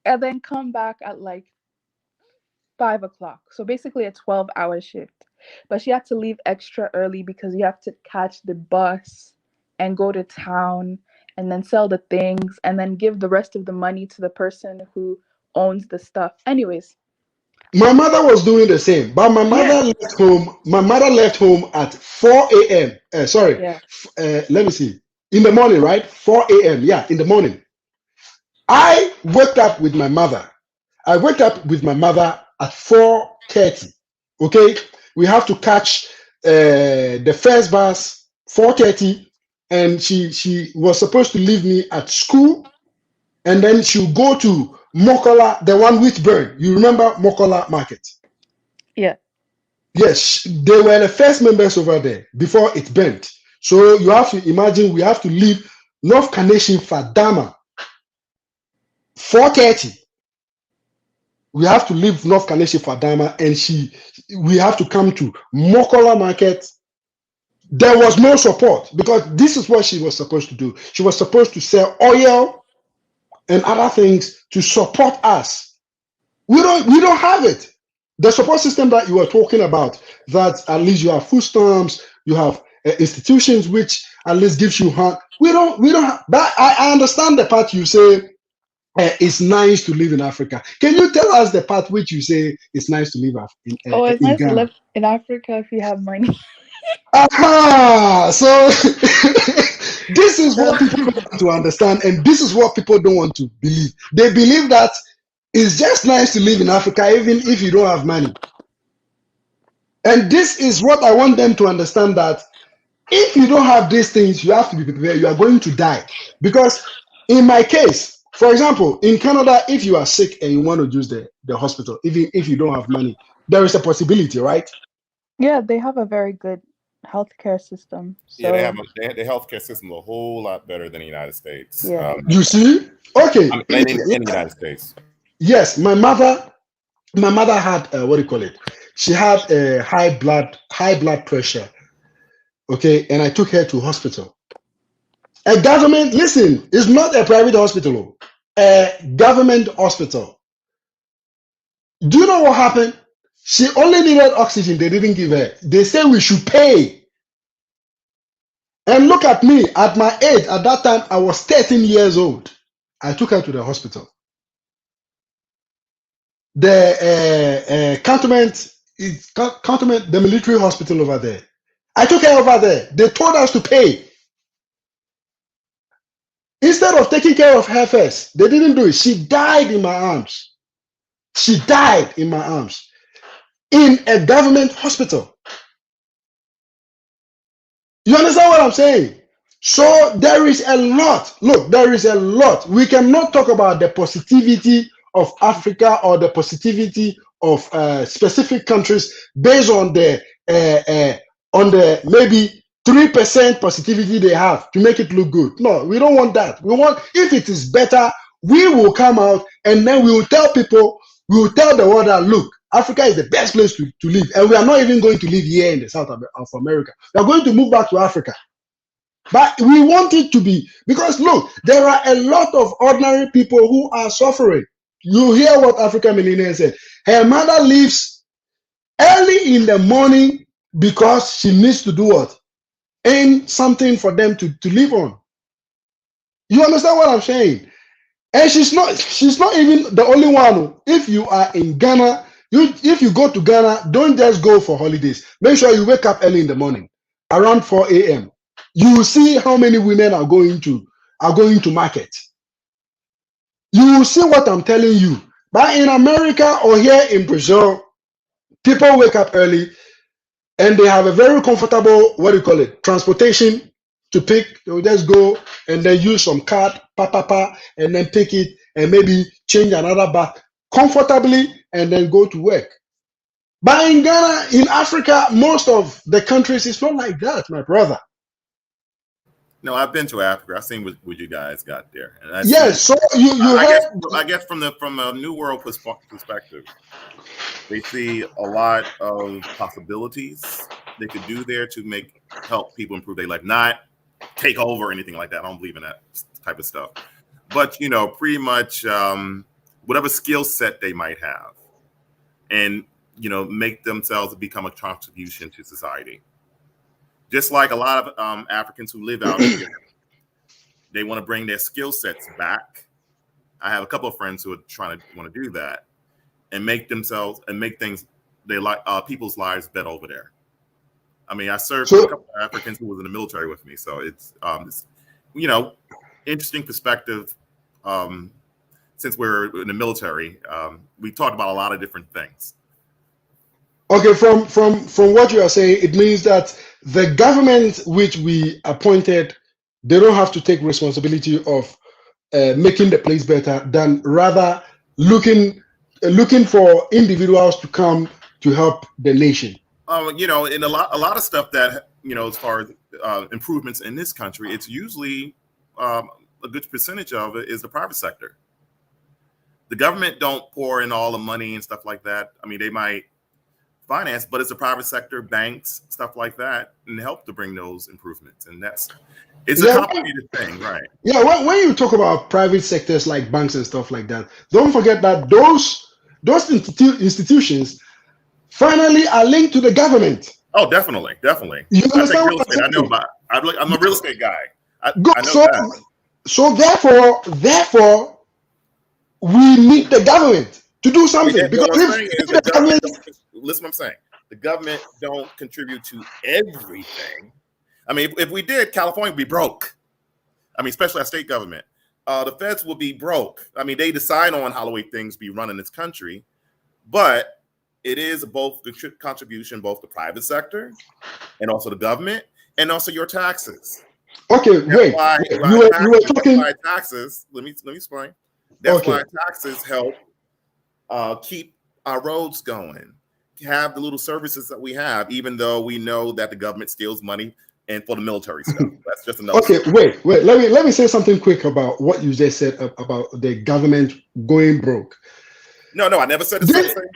and then come back at like 5 o'clock. So basically a 12-hour shift. But she had to leave extra early because you have to catch the bus and go to town and then sell the things and then give the rest of the money to the person who owns the stuff. Anyways, my mother was doing the same, but my yeah, mother left home. My mother left home at 4 a.m. Sorry, yeah, let me see. In the morning, right? 4 a.m. Yeah, in the morning. I woke up with my mother. I wake up with my mother at 4:30. Okay, we have to catch the first bus 4:30, and she was supposed to leave me at school, and then she'll go to Mokola, the one with burn. You remember Mokola Market? yeah. Yes, they were the first members over there before it burnt. So you have to imagine we have to leave North Carnation Fadama 4:30. We have to leave North Carnation Fadama, and we have to come to Mokola Market. There was no support because this is what she was supposed to do. She was supposed to sell oil and other things to support us. We don't have it. The support system that you were talking about, that at least you have food stamps, you have institutions which at least gives you hand. We don't have that. I understand the part you say it's nice to live in Africa. Can you tell us the part which you say it's nice to live Oh, it's in nice to Ghana? live in Africa if you have money. Aha! So this is what people don't want to understand, and this is what people don't want to believe. They believe that it's just nice to live in Africa, even if you don't have money. And this is what I want them to understand, that if you don't have these things, you have to be prepared. You are going to die. Because in my case, for example, in Canada, if you are sick and you want to use the hospital, even if you don't have money, there is a possibility, right? Yeah, they have a very good healthcare system. Yeah, they So, have the healthcare system a whole lot better than the United States. yeah. You see? Okay. In the United States. Yes, my mother had what do you call it? She had a high blood pressure. Okay, and I took her to hospital. A government, listen, it's not a private hospital, a government hospital. Do you know what happened? She only needed oxygen. They didn't give her. They say we should pay. And look at me, at my age, at that time, I was 13 years old. I took her to the hospital. The cantonment, the military hospital over there. I took her over there. They told us to pay. Instead of taking care of her first, they didn't do it. She died in my arms. She died in my arms in a government hospital. You understand what I'm saying? So there is a lot. Look, there is a lot. We cannot talk about the positivity of Africa or the positivity of specific countries based on the on the maybe 3% positivity they have to make it look good. No, we don't want that. We want, if it is better, we will come out and then we will tell people, we will tell the world that look, Africa is the best place to live. And we are not even going to live here in the south of America. We are going to move back to Africa. But we want it to be, because look, there are a lot of ordinary people who are suffering. You hear what African Millionaire said. Her mother leaves early in the morning because she needs to do what? Earn something for them to live on. You understand what I'm saying? And she's not even the only one. If you are in Ghana, if you go to Ghana, don't just go for holidays. Make sure you wake up early in the morning, around 4 a.m. You will see how many women are going to market. You will see what I'm telling you. But in America or here in Brazil, people wake up early and they have a very comfortable, what do you call it, transportation to pick. They'll just go and then use some card, and then pick it and maybe change another bag comfortably and then go to work. But in Ghana, in Africa, most of the countries, it's not like that, my brother. No, I've been to Africa. I've seen what you guys got there. And yes, so you I guess from a New World perspective, they see a lot of possibilities they could do there to help people improve their life, not take over or anything like that. I don't believe in that type of stuff. But pretty much whatever skill set they might have, and make themselves become a contribution to society. Just like a lot of Africans who live out here, they want to bring their skill sets back. I have a couple of friends who are want to do that and make things they like people's lives better over there. I mean, I served a couple of Africans who was in the military with me, so it's interesting perspective. Since we're in the military, we talked about a lot of different things. Okay, from what you are saying, it means that the government which we appointed, they don't have to take responsibility of making the place better, than rather looking for individuals to come to help the nation. In a lot of stuff that as far as improvements in this country, it's usually a good percentage of it is the private sector. The government don't pour in all the money and stuff like that. I mean, they might finance, but it's the private sector, banks, stuff like that, and help to bring those improvements. And it's a complicated thing, right? Yeah, when you talk about private sectors like banks and stuff like that, don't forget that those institutions finally are linked to the government. Oh, definitely. You understand real estate. I know about it. I'm a real estate guy. I know that. So therefore, we need the government to do something. Because listen, what I'm saying. The government don't contribute to everything. I mean, if we did, California would be broke. I mean, especially our state government. The feds will be broke. I mean, they decide on how the way things be run in this country, but it is both the contribution, both the private sector and also the government, and also your taxes. Okay, wait. You were talking taxes. Let me explain. That's why taxes help keep our roads going, have the little services that we have, even though we know that the government steals money and for the military stuff. That's just another. Okay, wait. Let me say something quick about what you just said about the government going broke. No, I never said the same thing.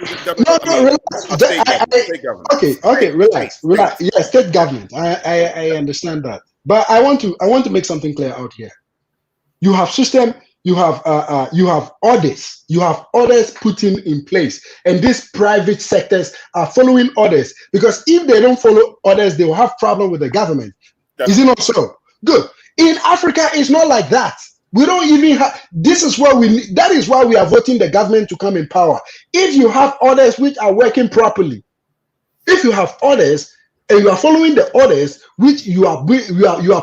Relax. Okay, relax. Yes, state government. I understand that, but I want to make something clear out here. You have system. You have orders. You have orders put in place, and these private sectors are following orders, because if they don't follow orders, they will have problem with the government. Is it not so? Good. In Africa, it's not like that. We don't even have. That is why we are voting the government to come in power. If you have orders which are working properly, if you have orders and you are following the orders which you are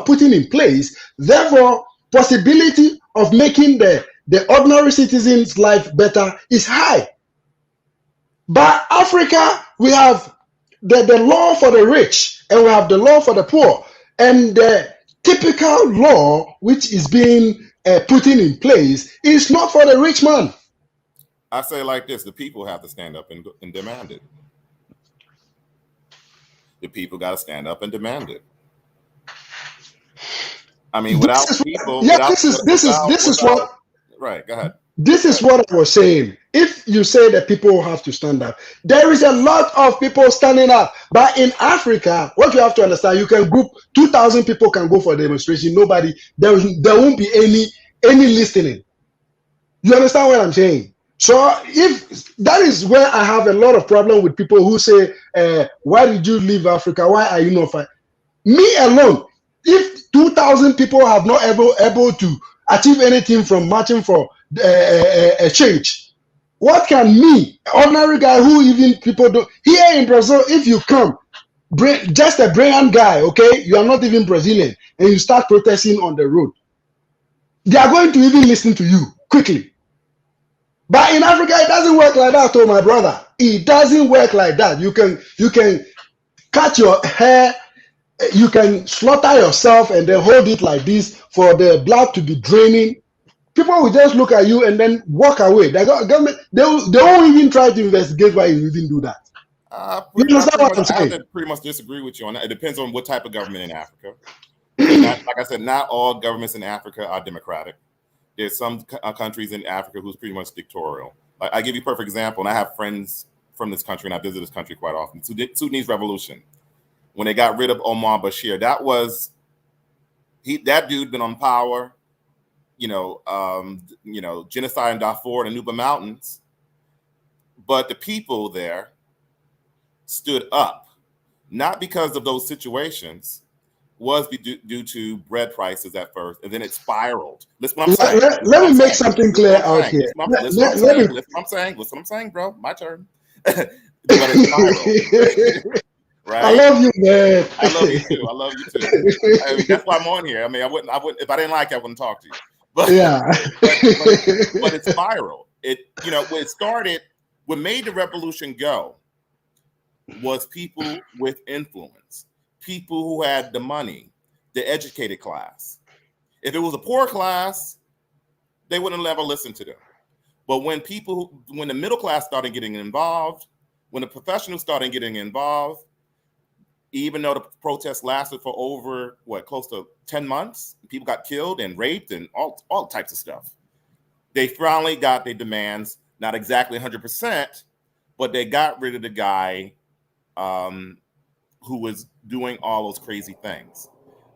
putting in place, therefore possibility of making the ordinary citizen's life better is high. But Africa, we have the law for the rich and we have the law for the poor, and the typical law which is being put in place is not for the rich man. I say like this: the people have to stand up and demand it. The people got to stand up and demand it. I mean, without people, This is what right. Go ahead. This is what I was saying. If you say that people have to stand up, there is a lot of people standing up. But in Africa, what you have to understand, you can group 2,000 people can go for a demonstration. Nobody, there won't be any listening. You understand what I'm saying? So if that is where I have a lot of problem with people who say, "Why did you leave Africa? Why are you not fighting?" Me alone, if 2,000 people have not able to achieve anything from marching for a change, what can me, ordinary guy who even people do here in Brazil, if you come, just a brilliant guy, okay, you are not even Brazilian, and you start protesting on the road, they are going to even listen to you quickly. But in Africa, it doesn't work like that, oh my brother. It doesn't work like that. You can cut your hair, you can slaughter yourself and then hold it like this for the blood to be draining. People will just look at you and then walk away. The government, they won't even try to investigate why you even do that. You understand what I'm saying? I have to pretty much disagree with you on that. It depends on what type of government in Africa. Like I said, not all governments in Africa are democratic. There's some countries in Africa who's pretty much dictatorial. Like, I give you a perfect example, and I have friends from this country, and I visit this country quite often. Sudanese Revolution, when they got rid of Omar Bashir, that dude been on power, genocide in Darfur and the Nuba Mountains, but the people there stood up, not because of those situations. Was due to bread prices at first, and then it spiraled. Listen what I'm saying. Let me make something clear out here. Listen what I'm saying, bro. My turn. But it spiraled. Right? I love you, man. I love you too. I mean, that's why I'm on here. I mean, I wouldn't if I didn't like you, I wouldn't talk to you. But yeah, but it spiraled. When it started, what made the revolution go was people with influence. People who had the money, the educated class. If it was a poor class, they wouldn't ever listen to them. But when the middle class started getting involved, when the professionals started getting involved, even though the protests lasted for over, close to 10 months, people got killed and raped and all types of stuff. They finally got their demands, not exactly 100%, but they got rid of the guy who was doing all those crazy things.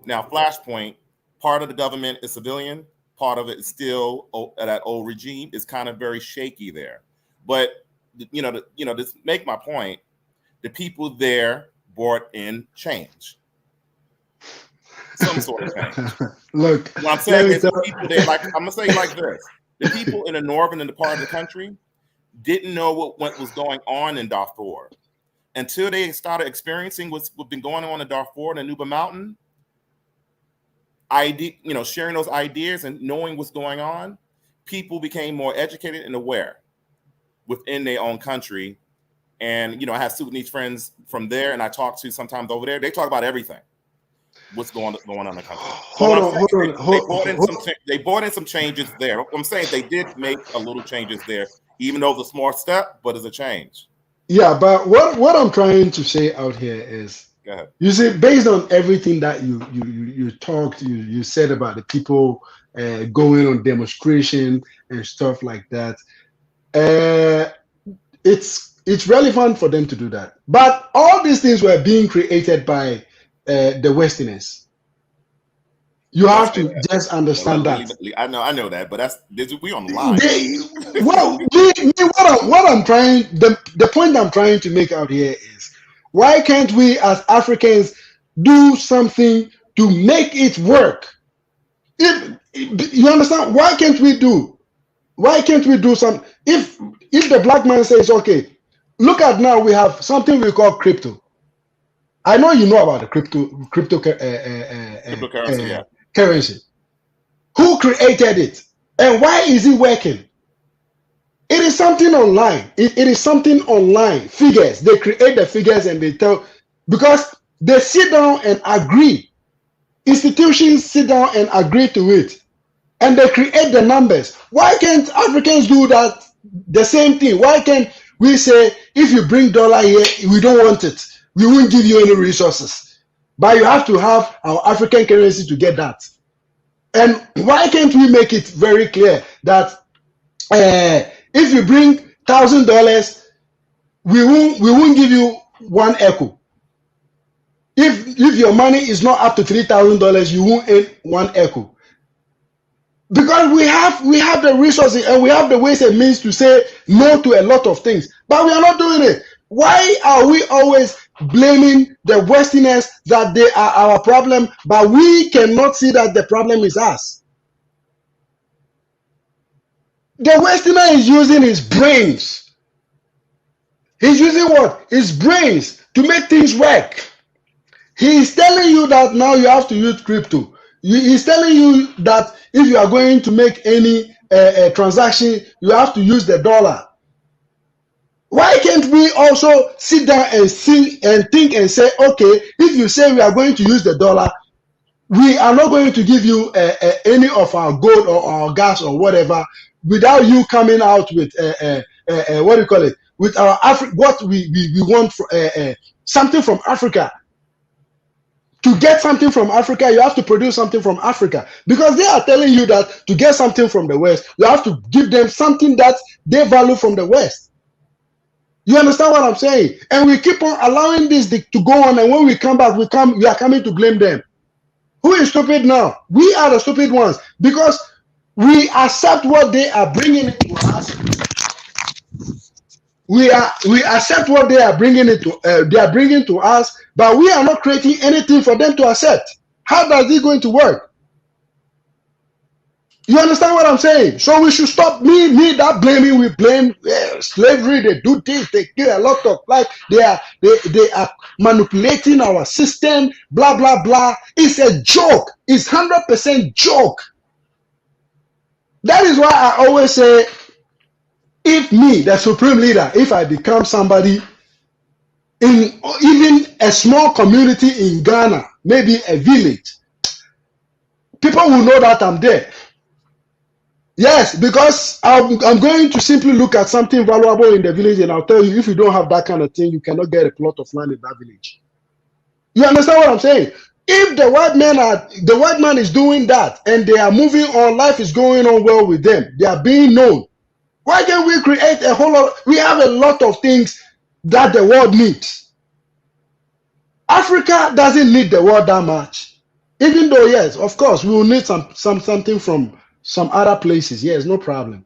Now, Flashpoint, part of the government is civilian, part of it is still that old regime is kind of very shaky there. But to make my point, the people there brought in change, some sort of change. Look, what I'm saying is, the people there, I'm gonna say it like this: the people in the northern and the part of the country didn't know what was going on in Darfur. Until they started experiencing what's been going on in Darfur and the Nuba Mountain, sharing those ideas and knowing what's going on, people became more educated and aware within their own country. And, I have Sudanese friends from there, and I talk to sometimes over there. They talk about everything, what's going on in the country. They brought in some changes there. I'm saying they did make a little changes there, even though it's a small step, but it's a change. Yeah, but what I'm trying to say out here is, you see, based on everything that you talked, you said about the people going on demonstration and stuff like that, it's relevant for them to do that. But all these things were being created by the Westerners. You have to just understand that. I know that, but we on the line. What I'm trying, the point I'm trying to make out here is, why can't we as Africans do something to make it work? If you understand, why can't we do something? If the black man says, okay, look at now, we have something we call crypto. I know you know about the cryptocurrency. Currency. Who created it, and why is it working? It is something online. It is something online. Figures. They create the figures and they tell, because they sit down and agree. Institutions sit down and agree to it, and they create the numbers. Why can't Africans do that? The same thing. Why can't we say, if you bring dollar here, we don't want it? we won't give you any resources. But you have to have our African currency to get that. And why can't we make it very clear that if you bring $1,000, we won't give you one echo. If your money is not up to $3,000, you won't earn one echo. Because we have the resources and we have the ways and means to say no to a lot of things, but we are not doing it. Why are we always blaming the Westerners that they are our problem, but we cannot see that the problem is us? The Westerner is using his brains. He's using what? His brains to make things work. He is telling you that now you have to use crypto. He's telling you that if you are going to make any transaction, you have to use the dollar. Why can't we also sit down and think and say, okay, if you say we are going to use the dollar, we are not going to give you any of our gold or our gas or whatever without you coming out with what do you call it? With our what we want something from Africa. To get something from Africa, you have to produce something from Africa, because they are telling you that to get something from the West, you have to give them something that they value from the West. You understand what I'm saying? And we keep on allowing this to go on, and when we come back, we are coming to blame them. Who is stupid now? We are the stupid ones, because we accept what they are bringing to us. We accept what they are bringing to us, but we are not creating anything for them to accept. How does it going to work? You understand what I'm saying? So we should stop that blaming. We blame slavery. They do this. They kill a lot of life. They are manipulating our system. Blah blah blah. It's a joke. It's 100% joke. That is why I always say, if me, the supreme leader, if I become somebody in even a small community in Ghana, maybe a village, people will know that I'm there. Yes, because I'm going to simply look at something valuable in the village, and I'll tell you, if you don't have that kind of thing, you cannot get a plot of land in that village. You understand what I'm saying? If the white man is doing that and they are moving on, life is going on well with them, they are being known. Why can't we create a whole lot? We have a lot of things that the world needs. Africa doesn't need the world that much. Even though, yes, of course, we will need something from some other places. Yes, no problem.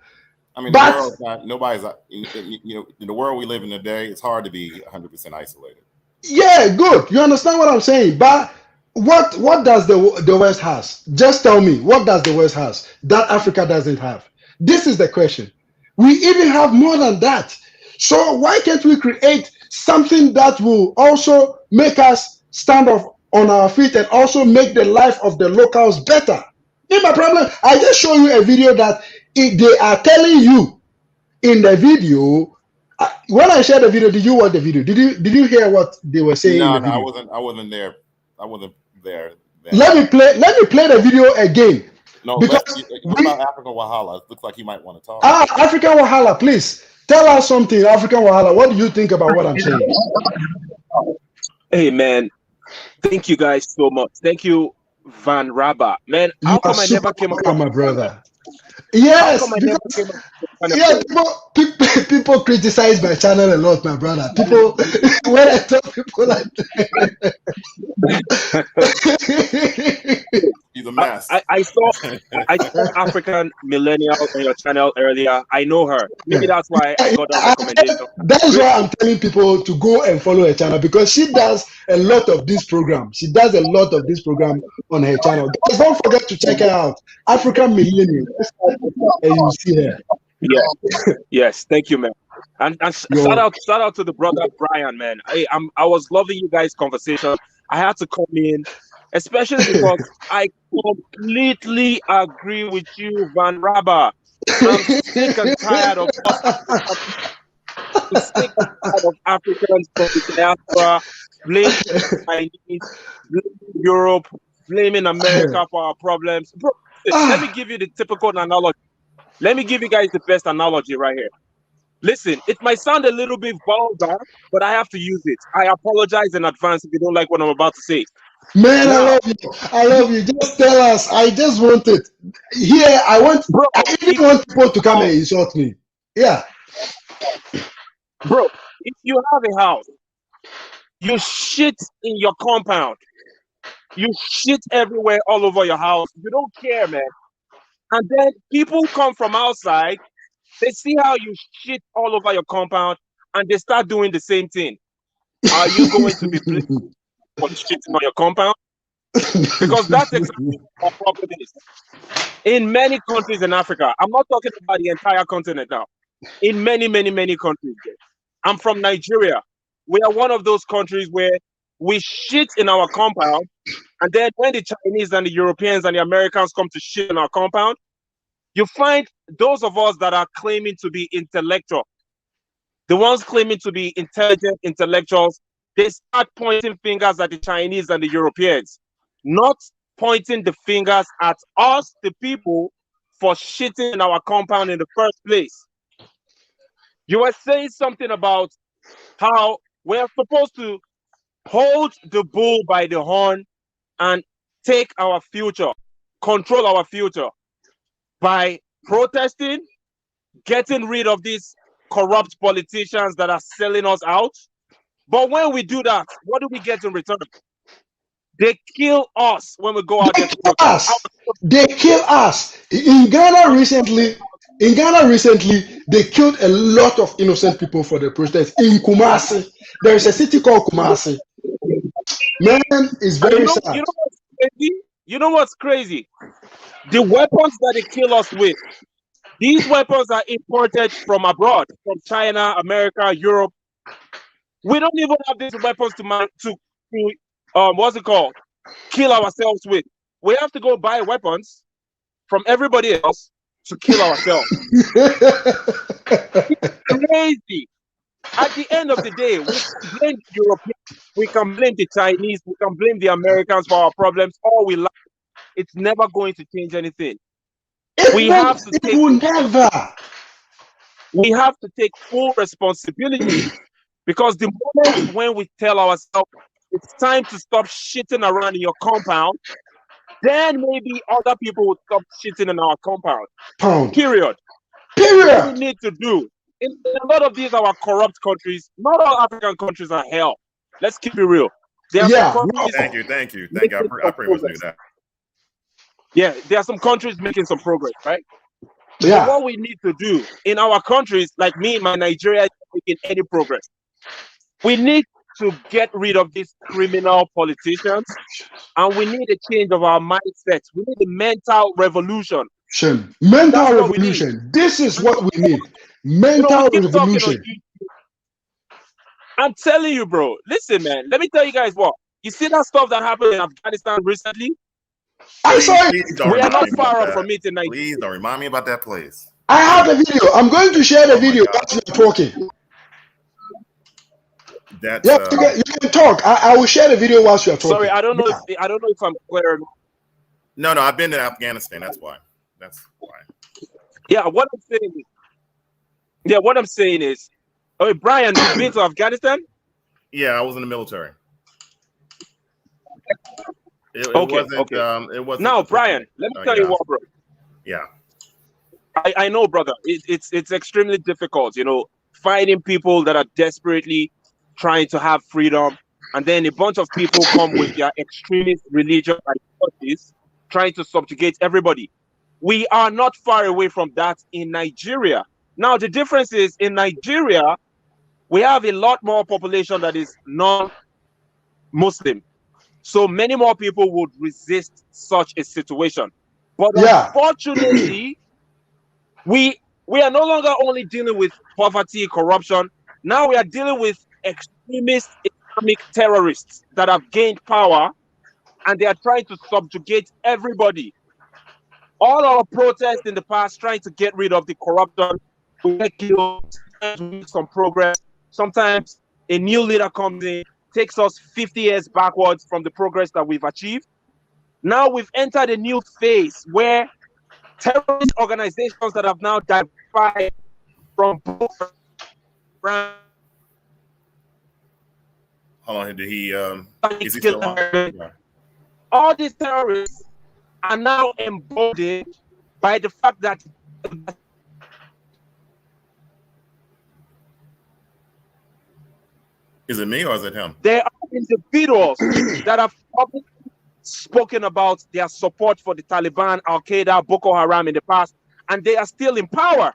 I mean, but the world's not, nobody's, in the world we live in today, it's hard to be 100% isolated. Yeah, good. You understand what I'm saying? But what does the West has? Just tell me, what does the West has that Africa doesn't have? This is the question. We even have more than that. So why can't we create something that will also make us stand up on our feet and also make the life of the locals better? In my problem, I just show you a video that they are telling you in the video. When I shared the video, did you watch the video? Did you hear what they were saying? No, in the video? I wasn't there. I wasn't there. Let me play the video again. No, because what about African Wahala? It looks like you might want to talk. African Wahala, please tell us something. African Wahala, what do you think about what I'm saying? Hey man, thank you guys so much. Thank you, Vanraba. Man, how come I never came across my brother? Yes, people criticize my channel a lot, my brother. People, when I tell people like he's a mess. I saw African Millennial on your channel earlier. I know her. Maybe that's why I got that recommendation. That is why I'm telling people to go and follow her channel, because she does a lot of this program. She does a lot of this program on her channel. Guys, don't forget to check her out. African Millennial. And you see her. Yes. Thank you, man. And shout out to the brother Brian, man. I was loving you guys' conversation. I had to come in, especially because I completely agree with you, Vanraba. I'm sick and tired of Africans from the diaspora blaming Chinese, blaming Europe, blaming America for our problems. Bro, let me give you the typical analogy. Let me give you guys the best analogy right here. Listen, it might sound a little bit vulgar, but I have to use it. I apologize in advance if you don't like what I'm about to say. Man, I Now, love you. I love you. Just tell us. I just want it. Here, I want. bro, I even if want people to come and house, insult me. Yeah. bro, if you have a house, you shit in your compound, you shit everywhere all over your house. You don't care, man. And then people come from outside, they see how you shit all over your compound, and they start doing the same thing. Are you going to be blamed for shitting on your compound? Because that's exactly what our problem is. In many countries in Africa, I'm not talking about the entire continent now. In many, many, many countries. I'm from Nigeria. We are one of those countries where we shit in our compound, and then when the Chinese and the Europeans and the Americans come to shit in our compound, you find those of us that are claiming to be intellectual, the ones claiming to be intelligent intellectuals, they start pointing fingers at the Chinese and the Europeans, not pointing the fingers at us, the people, for shitting in our compound in the first place. You were saying something about how we're supposed to hold the bull by the horn and take our future, control our future by protesting, getting rid of these corrupt politicians that are selling us out. But when we do that, what do we get in return? They kill us when we go out They there to kill protest. us. They kill us. In Ghana recently, they killed a lot of innocent people for the protest. In Kumasi, there is a city called Kumasi. Man, it's And very sad. you know what's crazy? You know what's crazy? The weapons that they kill us with, these weapons are imported from abroad, from China, America, Europe. We don't even have these weapons to what's it called? Kill ourselves with. We have to go buy weapons from everybody else to kill ourselves. Crazy. At the end of the day, we can blame the Europeans, we can blame the Chinese, we can blame the Americans for our problems all we like. It's never going to change anything. We have to It will never. We have to take full responsibility, because the moment when we tell ourselves it's time to stop shitting around in your compound, then maybe other people will stop shitting in our compound. Pound. Period. What we need to do in a lot of these our corrupt countries, not all African countries are hell. Let's keep it real. There are Yeah. some countries. Thank you. I pretty much knew that. Yeah, there are some countries making some progress, right? Yeah. But what we need to do in our countries, like me in my Nigeria, is not making any progress. We need to get rid of these criminal politicians, and we need a change of our mindset. We need a mental revolution. Mental revolution. This is what we need. Mental revolution. I'm telling you, bro. Listen, man. Let me tell you guys what. You see that stuff that happened in Afghanistan recently? I saw it. We are not far off from it in Nigeria. Please don't remind me about that place. I have a video. I'm going to share the video as you're talking. That's, yeah, you can talk. I will share the video whilst you're talking. Sorry, I don't know if I'm clear. No, I've been to Afghanistan. That's why. Yeah, what I'm saying is, oh, Brian, you've been to Afghanistan? Yeah, I was in the military. It wasn't. Now, Brian, let me tell you what, bro. Yeah. I know, brother. It's extremely difficult, finding people that are desperately trying to have freedom, and then a bunch of people come with their extremist religious ideologies trying to subjugate everybody. We are not far away from that in Nigeria. Now, the difference is in Nigeria, we have a lot more population that is non-Muslim. So many more people would resist such a situation. But unfortunately, we are no longer only dealing with poverty, corruption. Now we are dealing with extremist Islamic terrorists that have gained power, and they are trying to subjugate everybody. All our protests in the past trying to get rid of the corruption, we make some progress. Sometimes a new leader comes in, takes us 50 years backwards from the progress that we've achieved. Now we've entered a new phase where terrorist organizations that have now diversified from both Hold on, did he? Is he kill still on? Americans. Yeah. All these terrorists are now emboldened by the fact that Is it me or is it him? there are individuals that have publicly spoken about their support for the Taliban, Al Qaeda, Boko Haram in the past, and they are still in power.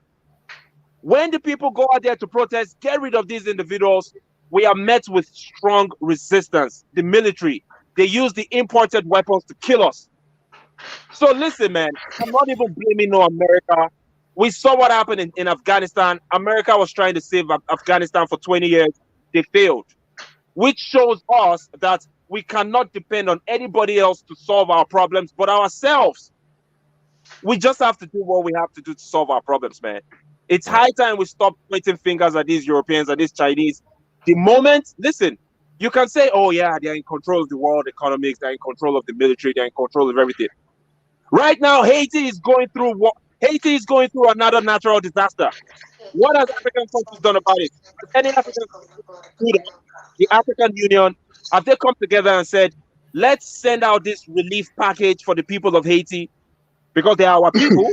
When the people go out there to protest, get rid of these individuals, we are met with strong resistance. The military, they use the imported weapons to kill us. So listen, man, I'm not even blaming no America. We saw what happened in Afghanistan. America was trying to save Afghanistan for 20 years. They failed, which shows us that we cannot depend on anybody else to solve our problems but ourselves. We just have to do what we have to do to solve our problems, man. It's high time we stop pointing fingers at these Europeans and these Chinese. The moment, listen, you can say, oh yeah, they're in control of the world economics, they're in control of the military, they're in control of everything. Right now, Haiti is going through another natural disaster. What has African countries done about it? Has any African country, the African Union, have they come together and said, let's send out this relief package for the people of Haiti because they are our people?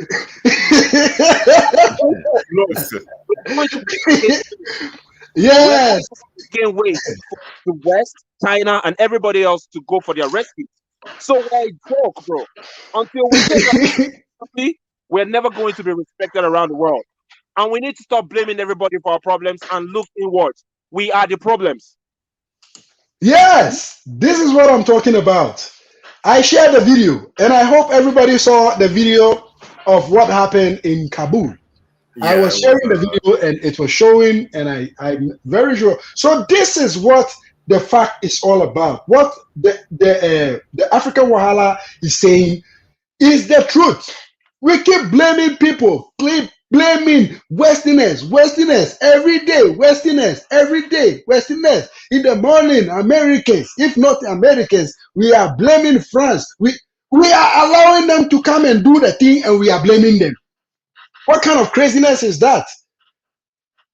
Yes. Can't wait for the West, China, and everybody else to go for their rescue. So we're a joke, bro. Until we take we're never going to be respected around the world. And we need to stop blaming everybody for our problems and look inwards. We are the problems. Yes, this is what I'm talking about. I shared the video, and I hope everybody saw the video of what happened in Kabul. I Yeah, was it sharing the was, video, and it was showing, and I'm very sure. So this is what the fact is all about. What the African Wahala is saying is the truth. We keep blaming people, keep blaming Westerners every day, Westerners every day, Westerners in the morning, Americans. If not Americans, we are blaming France. We are allowing them to come and do the thing, and we are blaming them. What kind of craziness is that?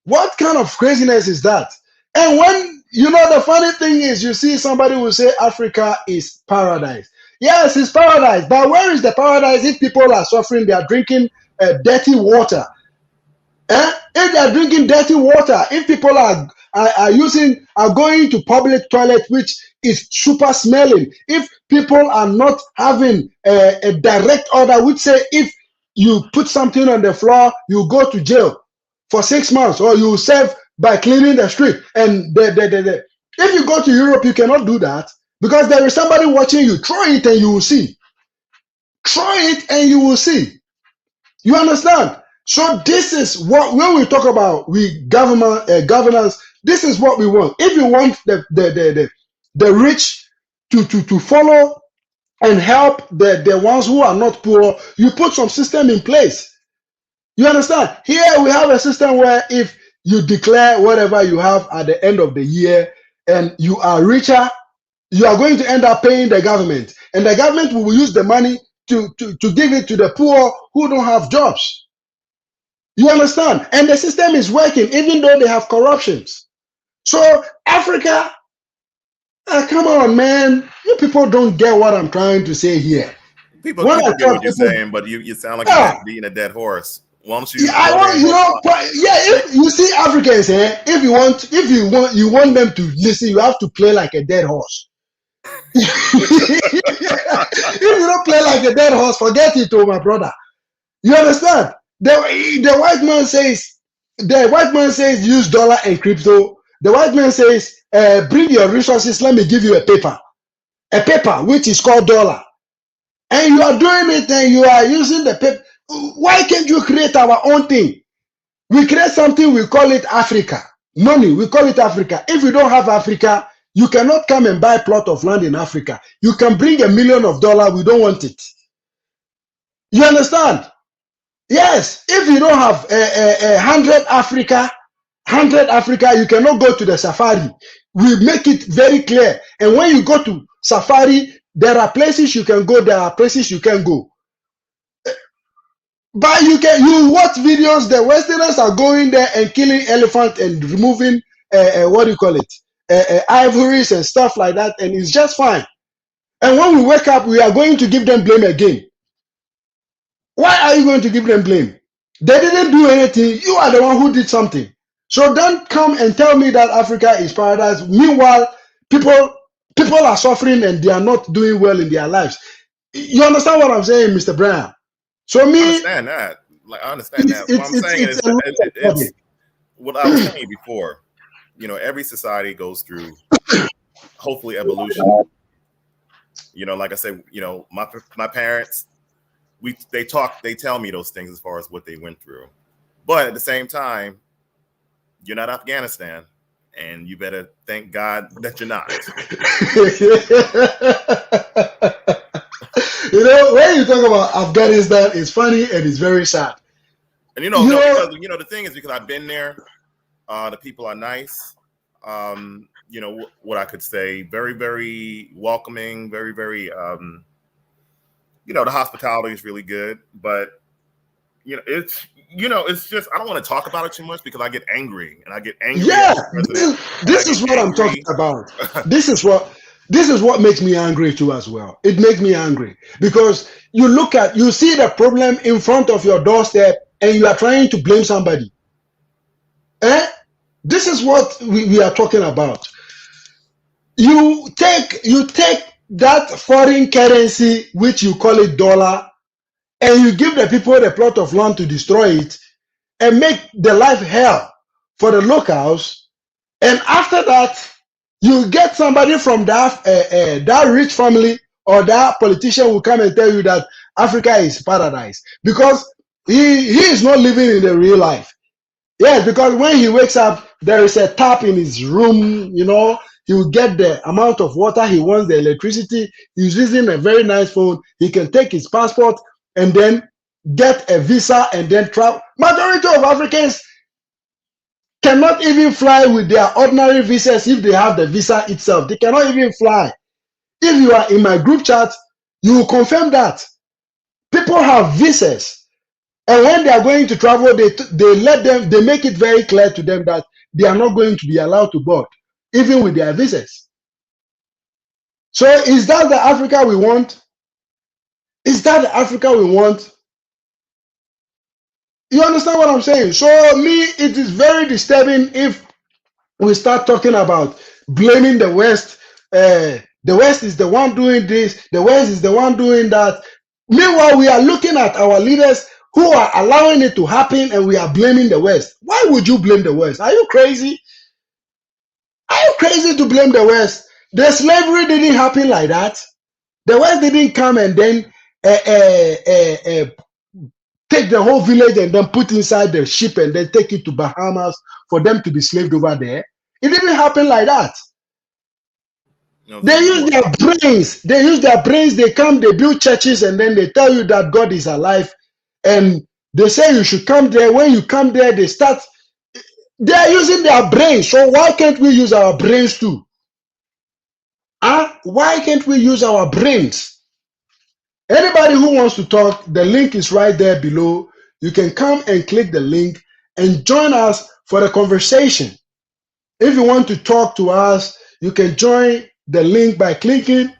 What kind of craziness is that? And when, the funny thing is, you see somebody will say Africa is paradise. Yes, it's paradise, but where is the paradise if people are suffering, they are drinking dirty water? If they are drinking dirty water, if people are going to public toilet, which is super smelling, if people are not having a direct order, which say if you put something on the floor, you go to jail for 6 months, or you serve by cleaning the street. And if you go to Europe, you cannot do that because there is somebody watching you. Try it and you will see. Try it and you will see. You understand? So this is what, when we talk about governance, this is what we want. If you want the rich to follow and help the ones who are not poor, you put some system in place. You understand? Here we have a system where if you declare whatever you have at the end of the year and you are richer, you are going to end up paying the government. And the government will use the money to give it to the poor who don't have jobs. You understand? And the system is working, even though they have corruptions. So Africa, come on, man. You people don't get what I'm trying to say here. people get what you're saying, but you sound like you're beating a dead horse. Why don't you? Yeah, I want if you see Africans, if you want them to listen, you have to play like a dead horse. If you don't play like a dead horse, forget it, my brother. You understand? The white man says use dollar and crypto. The white man says bring your resources. Let me give you a paper which is called dollar, and you are doing it and you are using the paper. Why can't you create our own thing? We create something, we call it Africa. Money, we call it Africa. If you don't have Africa, you cannot come and buy a plot of land in Africa. You can bring $1 million, we don't want it. You understand? Yes, if you don't have 100 Africa, you cannot go to the safari. We make it very clear. And when you go to safari, there are places you can go, there are places you can go. But you watch videos, the Westerners are going there and killing elephant and removing what do you call it, ivories and stuff like that, and it's just fine. And when we wake up, we are going to give them blame again. Why are you going to give them blame? They didn't do anything. You are the one who did something. So don't come and tell me that Africa is paradise. Meanwhile, people are suffering and they are not doing well in their lives. You understand what I'm saying, Mr. Brian? So I me, understand that. Like I understand that. What I'm saying is it's a lot that of it's money. what I was telling you before. You know, every society goes through hopefully evolution. You know, like I said, you know, my parents, they tell me those things as far as what they went through. But at the same time, you're not Afghanistan, and you better thank God that you're not. You know, when you talk about Afghanistan, it's funny and it's very sad. And you know, You no, know, because you know the thing is because I've been there. The people are nice. You know what I could say, very, very welcoming, very, very. You know, the hospitality is really good, but it's just I don't want to talk about it too much because I get angry and I get angry at yeah, the president and I this get is what I'm talking angry. about. This is what makes me angry too as well. It makes me angry because you see the problem in front of your doorstep and you are trying to blame somebody. Eh? This is what we are talking about. You take that foreign currency, which you call it dollar, and you give the people a plot of land to destroy it and make the life hell for the locals. And after that, you get somebody from that rich family or that politician will come and tell you that Africa is paradise because he is not living in the real life. Yes, because when he wakes up, there is a tap in his room, you know, he will get the amount of water he wants, the electricity. He's using a very nice phone. He can take his passport and then get a visa and then travel. Majority of Africans cannot even fly with their ordinary visas if they have the visa itself. They cannot even fly. If you are in my group chat, you will confirm that. People have visas. And when they are going to travel, they make it very clear to them that they are not going to be allowed to board, even with their visas. So is that the Africa we want? Is that the Africa we want? You understand what I'm saying? So me, it is very disturbing if we start talking about blaming the West. The West is the one doing this. The West is the one doing that. Meanwhile, we are looking at our leaders who are allowing it to happen, and we are blaming the West. Why would you blame the West? Are you crazy? Are you crazy to blame the West? The slavery didn't happen like that. The West didn't come and then uh, uh, uh, take the whole village and then put inside the ship and then take it to Bahamas for them to be slaved over there. It didn't happen like that. You know, They use their brains. They use their brains. They come, they build churches, and then they tell you that God is alive. And they say you should come there. When you come there, they are using their brains. So why can't we use our brains too? Huh? Why can't we use our brains? Anybody who wants to talk, the link is right there below. You can come and click the link and join us for the conversation. If you want to talk to us, you can join the link by clicking.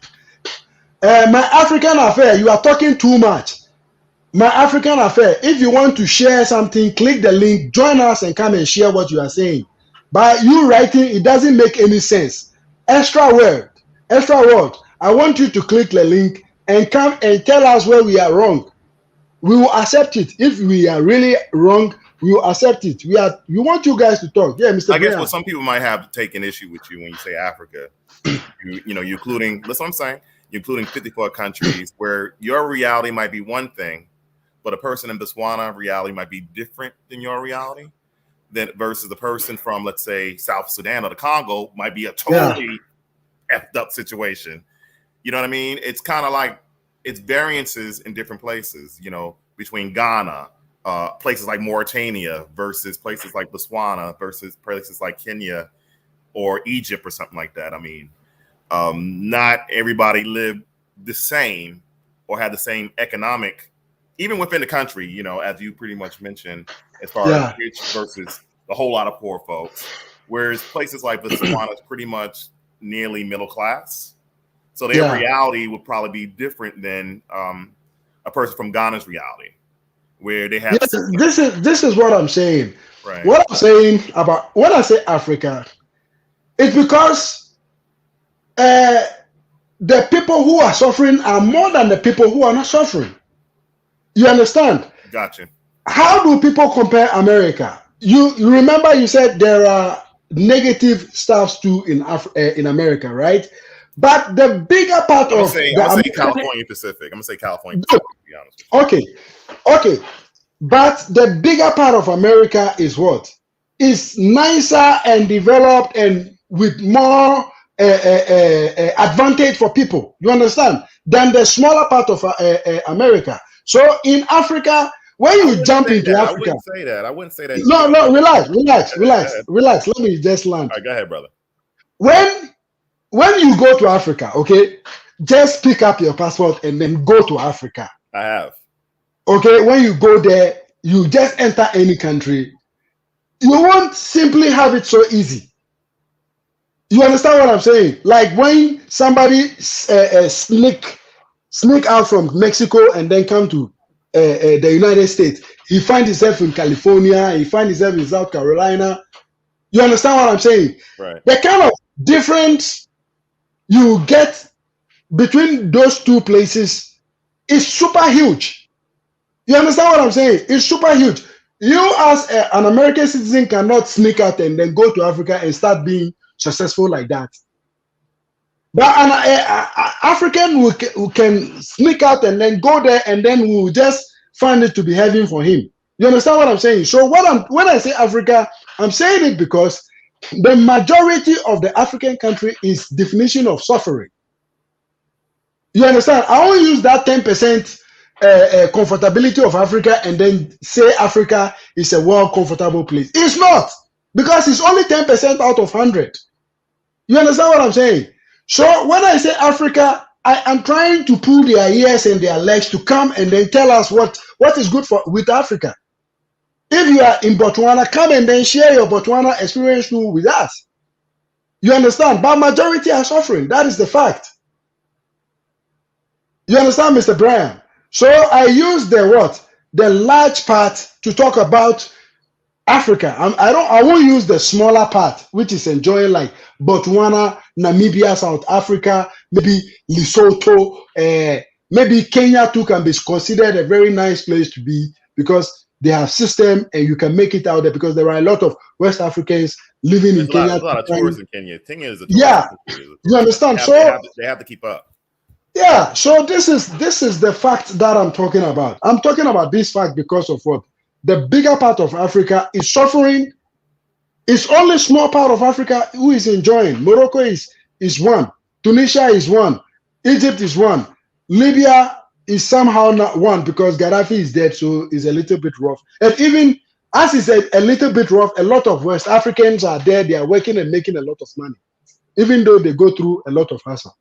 My African affair, you are talking too much. My African affair, if you want to share something, click the link, join us and come and share what you are saying. By you writing, it doesn't make any sense. Extra word. I want you to click the link and come and tell us where we are wrong. We will accept it. If we are really wrong, we will accept it. We want you guys to talk. Yeah, Mr. I guess Brian. what some people might have taken issue with you when you say Africa, you're including, that's what I'm saying, you're including 54 countries where your reality might be one thing, but a person in Botswana reality might be different than your reality. Then versus the person from, let's say, South Sudan or the Congo might be a totally effed up situation. You know what I mean? It's kind of like it's variances in different places, between Ghana, places like Mauritania versus places like Botswana versus places like Kenya or Egypt or something like that. I mean, not everybody lived the same or had the same economic even within the country, you know, as you pretty much mentioned, as far as rich versus a whole lot of poor folks, whereas places like Botswana is pretty much nearly middle class. So their reality would probably be different than a person from Ghana's reality, where they have. This is what I'm saying. Right. What I'm saying about when I say Africa, it's because the people who are suffering are more than the people who are not suffering. You understand? Gotcha. How do people compare America? You remember you said there are negative stuffs too in America, right? But the bigger part I'm of gonna say California Pacific. I'm gonna say California Pacific, to be honest with you. Okay. But the bigger part of America is what? Is nicer and developed and with more advantage for people. You understand? Than the smaller part of America. So in Africa, when you jump into Africa, I wouldn't say that. I wouldn't say that. No, relax. Let me just land. All right, go ahead, brother. When you go to Africa, okay, just pick up your passport and then go to Africa. I have. Okay, when you go there, you just enter any country. You won't simply have it so easy. You understand what I'm saying? Like when somebody sneak out from Mexico and then come to the United States, he finds himself in California, he finds himself in South Carolina. You understand what I'm saying? Right. The kind of difference you get between those two places is super huge. You understand what I'm saying? It's super huge. You as an American citizen cannot sneak out and then go to Africa and start being successful like that. But an African who can sneak out and then go there and then will just find it to be heaven for him. You understand what I'm saying? So when I say Africa, I'm saying it because the majority of the African country is definition of suffering. You understand? I won't use that 10% comfortability of Africa and then say Africa is a well comfortable place. It's not, because it's only 10% out of 100. You understand what I'm saying? So when I say Africa, I am trying to pull their ears and their legs to come and then tell us what is good with Africa. If you are in Botswana, come and then share your Botswana experience too with us. You understand? But majority are suffering. That is the fact. You understand, Mr. Brian? So I use the large part to talk about Africa. I won't use the smaller part, which is enjoying like Botswana, Namibia, South Africa, maybe Lesotho, maybe Kenya too can be considered a very nice place to be because they have system and you can make it out there because there are a lot of West Africans living in Kenya. There's a lot of tourists in Kenya. Kenya is a tourist country. You understand? They have to keep up. Yeah, so this is the fact that I'm talking about. I'm talking about this fact because of what? The bigger part of Africa is suffering. It's only small part of Africa who is enjoying. Morocco is one. Tunisia is one. Egypt is one. Libya is somehow not one because Gaddafi is dead, so it's a little bit rough. And even as it's a little bit rough, a lot of West Africans are there. They are working and making a lot of money, even though they go through a lot of hassle.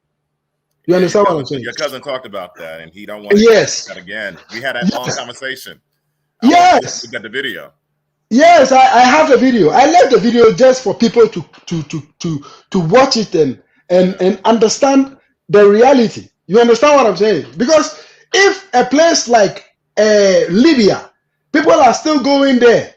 You understand what I'm saying? Your cousin talked about that, and he don't want to yes. that again. We had that long conversation. Yes. We got the video. Yes, I have the video. I left the video just for people to watch it and understand the reality. You understand what I'm saying? Because if a place like Libya, people are still going there.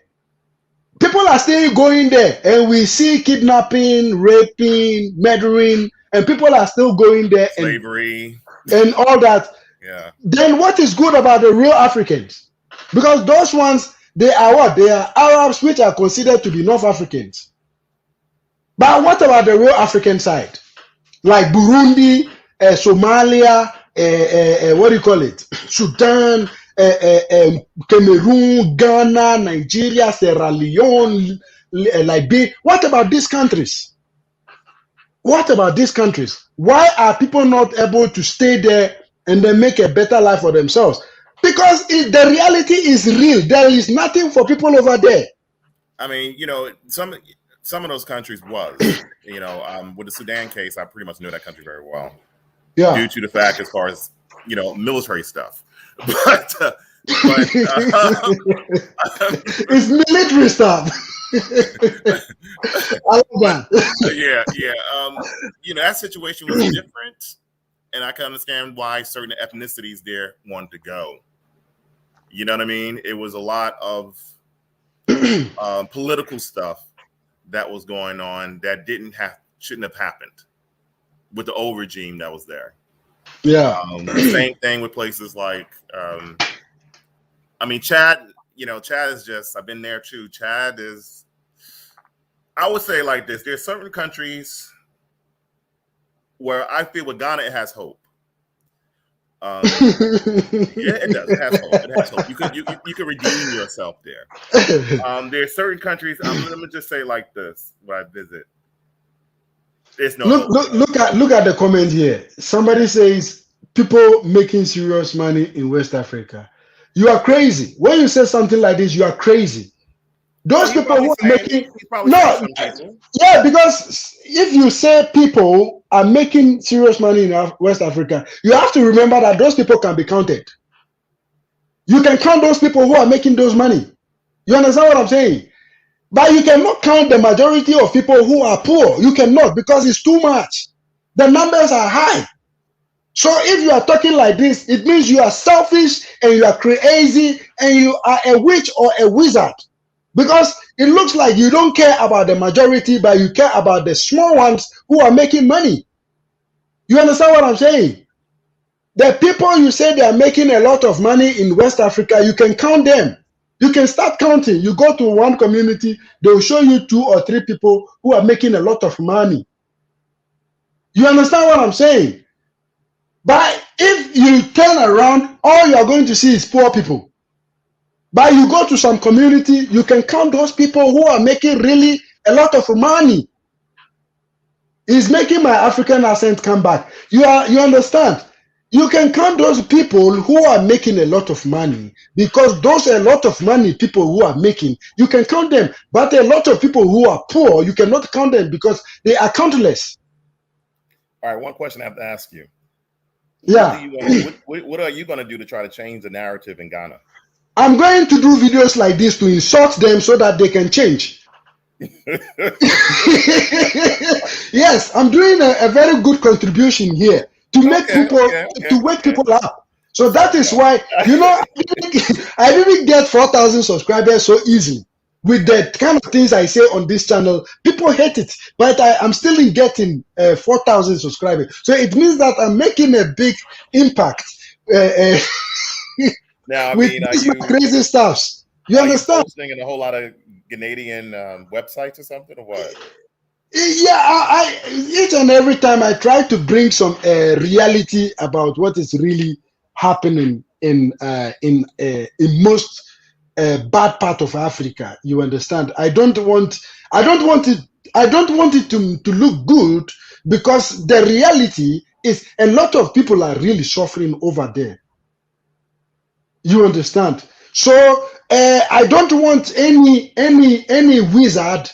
And we see kidnapping, raping, murdering, and people are still going there. Slavery. And all that. Yeah. Then what is good about the real Africans? Because those ones, they are what? They are Arabs, which are considered to be North Africans. But what about the real African side? Like Burundi, Somalia, what do you call it? Sudan, Cameroon, Ghana, Nigeria, Sierra Leone, Liberia. What about these countries? Why are people not able to stay there and then make a better life for themselves? Because the reality is real. There is nothing for people over there. I mean, some of those countries was, with the Sudan case, I pretty much knew that country very well. Yeah. Due to the fact, as far as military stuff, but But It's military stuff. I love that. yeah. That situation was different, and I can understand why certain ethnicities there wanted to go. You know what I mean? It was a lot of political stuff that was going on that shouldn't have happened with the old regime that was there. Yeah. Same thing with places like, Chad. Chad is just. I've been there too. Chad is. I would say like this: there's certain countries where I feel with Ghana it has hope. Yeah, it does. It has hope. It has hope. You could redeem yourself there. There's certain countries. Let me just say like this: when I visit, there's no hope. Look at the comment here. Somebody says people making serious money in West Africa. You are crazy. When you say something like this, you are crazy. Those people who are making yeah, because if you say people are making serious money in West Africa, you have to remember that those people can be counted. You can count those people who are making those money. You understand what I'm saying? But you cannot count the majority of people who are poor. You cannot, because it's too much. The numbers are high. So if you are talking like this, it means you are selfish and you are crazy and you are a witch or a wizard. Because it looks like you don't care about the majority, but you care about the small ones who are making money. You understand what I'm saying? The people you say they are making a lot of money in West Africa, you can count them. You can start counting. You go to one community, they will show you 2 or 3 people who are making a lot of money. You understand what I'm saying? But if you turn around, all you are going to see is poor people. But you go to some community, you can count those people who are making really a lot of money. It's making my African accent come back. You understand? You can count those people who are making a lot of money, because those are a lot of money people who are making. You can count them, but a lot of people who are poor, you cannot count them because they are countless. All right, one question I have to ask you. Yeah. What are you going to do to try to change the narrative in Ghana? I'm going to do videos like this to insult them so that they can change. Yes, I'm doing a very good contribution here to make people to wake people up. So that is why I didn't get 4,000 subscribers so easily. With the kind of things I say on this channel, people hate it, but I'm still getting 4,000 subscribers. So it means that I'm making a big impact now, with these crazy stuffs. You understand? You posting in a whole lot of Canadian websites or something, or what? Yeah, each and every time I try to bring some reality about what is really happening in most bad part of Africa. You understand? I don't want it to look good, because the reality is a lot of people are really suffering over there. You understand? So I don't want any wizard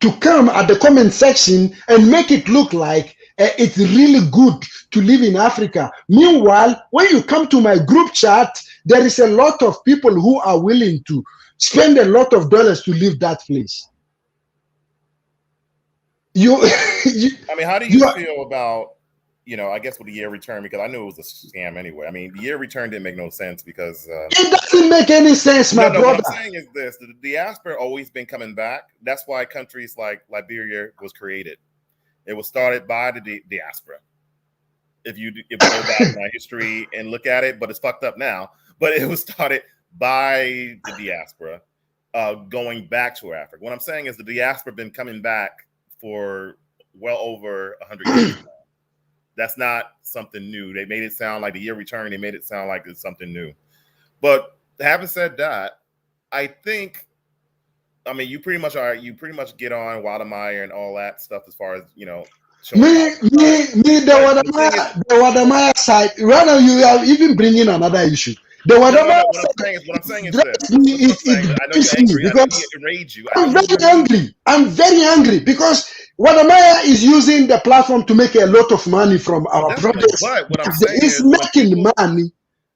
to come at the comment section and make it look like it's really good to live in Africa. Meanwhile, when you come to my group chat, there is a lot of people who are willing to spend a lot of dollars to live that place. How do you feel about, I guess with the year return, because I knew it was a scam anyway. The year return didn't make no sense because it doesn't make any sense, my brother. What I'm saying is this: the diaspora always been coming back. That's why countries like Liberia was created. It was started by the diaspora. If you go back in my history and look at it, but it's fucked up now. But it was started by the diaspora, going back to Africa. What I'm saying is the diaspora been coming back for well over 100 years now. That's not something new. They made it sound like the year return. They made it sound like it's something new. But having said that, I think, you pretty much get on Wadamaya and all that stuff as far as, the Wadamaya side. Right now, you are even bringing another issue. The Wadamaya side. What I'm saying is this. I know you're angry. I know it enraged you. I'm very angry. I'm very angry because Wadamaya is using the platform to make a lot of money from our products. But what I'm saying is making money.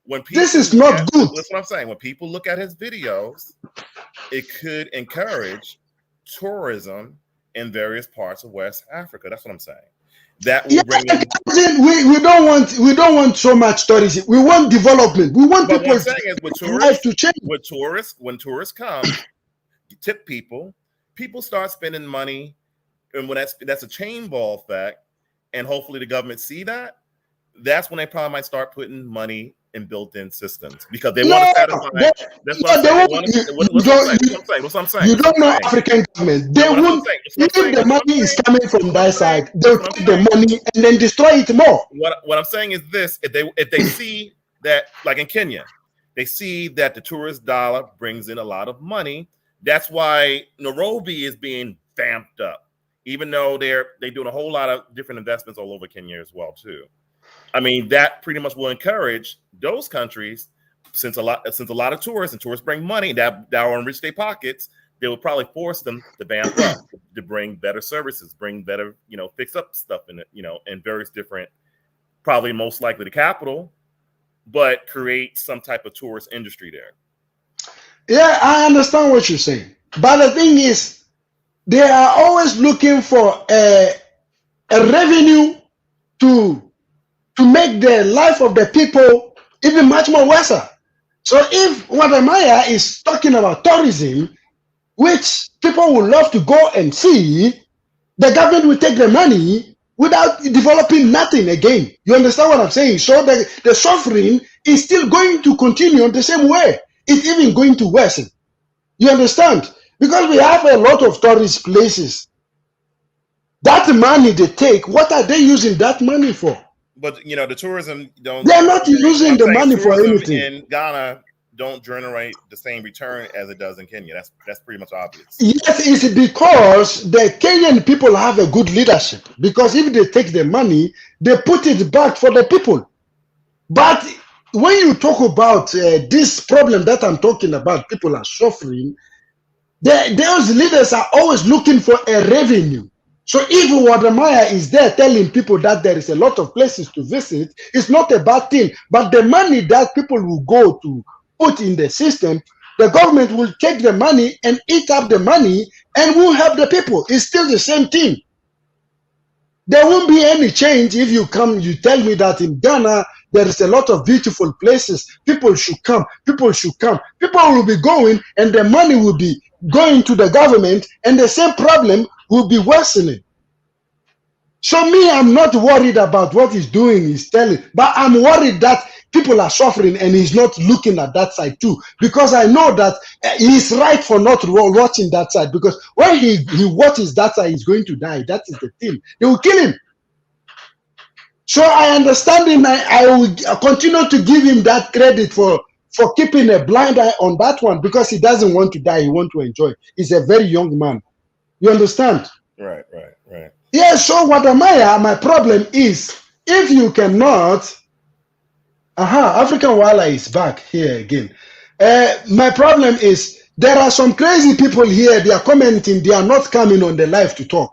when people This is not good. that's what I'm saying. When people look at his videos, it could encourage tourism in various parts of West Africa. That's what I'm saying. That will bring in. We don't want so much tourism. We want development. We want But people what I'm saying is, when tourists come, you tip people. People start spending money, and when that's a chain ball effect, and hopefully the government see that. That's when they probably might start putting money in built-in systems because they want to satisfy. That's what I'm saying. What's what I'm saying. You don't know African government. They would, if the money is coming from that side, they'll take the money and then destroy it more. What I'm saying is this: if they see that, like in Kenya, they see that the tourist dollar brings in a lot of money. That's why Nairobi is being vamped up, even though they're doing a whole lot of different investments all over Kenya as well too. I mean, that pretty much will encourage those countries, since a lot of tourists and tourists bring money that will enrich their pockets. They will probably force them to vamp up, to bring better services, bring better, fix up stuff in it, in various different, probably most likely the capital, but create some type of tourist industry there. Yeah, I understand what you're saying, but the thing is, they are always looking for a revenue to make the life of the people even much more worse. So if Wadamaya is talking about tourism, which people would love to go and see, the government will take the money without developing nothing again. You understand what I'm saying? So the suffering is still going to continue the same way. It's even going to worsen. You understand? Because we have a lot of tourist places. That money they take, what are they using that money for? But the tourism don't. They're not using the money for anything. In Ghana, don't generate the same return as it does in Kenya. That's pretty much obvious. Yes, it's because the Kenyan people have a good leadership. Because if they take the money, they put it back for the people. But when you talk about this problem that I'm talking about, people are suffering. Those leaders are always looking for a revenue. So if Wadamaya is there telling people that there is a lot of places to visit, it's not a bad thing. But the money that people will go to put in the system, the government will take the money and eat up the money and will help the people. It's still the same thing. There won't be any change if you tell me that in Ghana, there is a lot of beautiful places. People should come. People should come. People will be going and the money will be going to the government and the same problem will be worsening. So me, I'm not worried about what he's doing, he's telling, but I'm worried that people are suffering and he's not looking at that side too. Because I know that he's right for not watching that side. Because when he watches that side, he's going to die. That is the thing. They will kill him. So I understand him. I will continue to give him that credit for keeping a blind eye on that one because he doesn't want to die. He wants to enjoy. He's a very young man. You understand? Right. Yeah, so Wadamaya, my problem is, if you cannot... African Wala is back here again. My problem is, there are some crazy people here, they are commenting, they are not coming on the live to talk.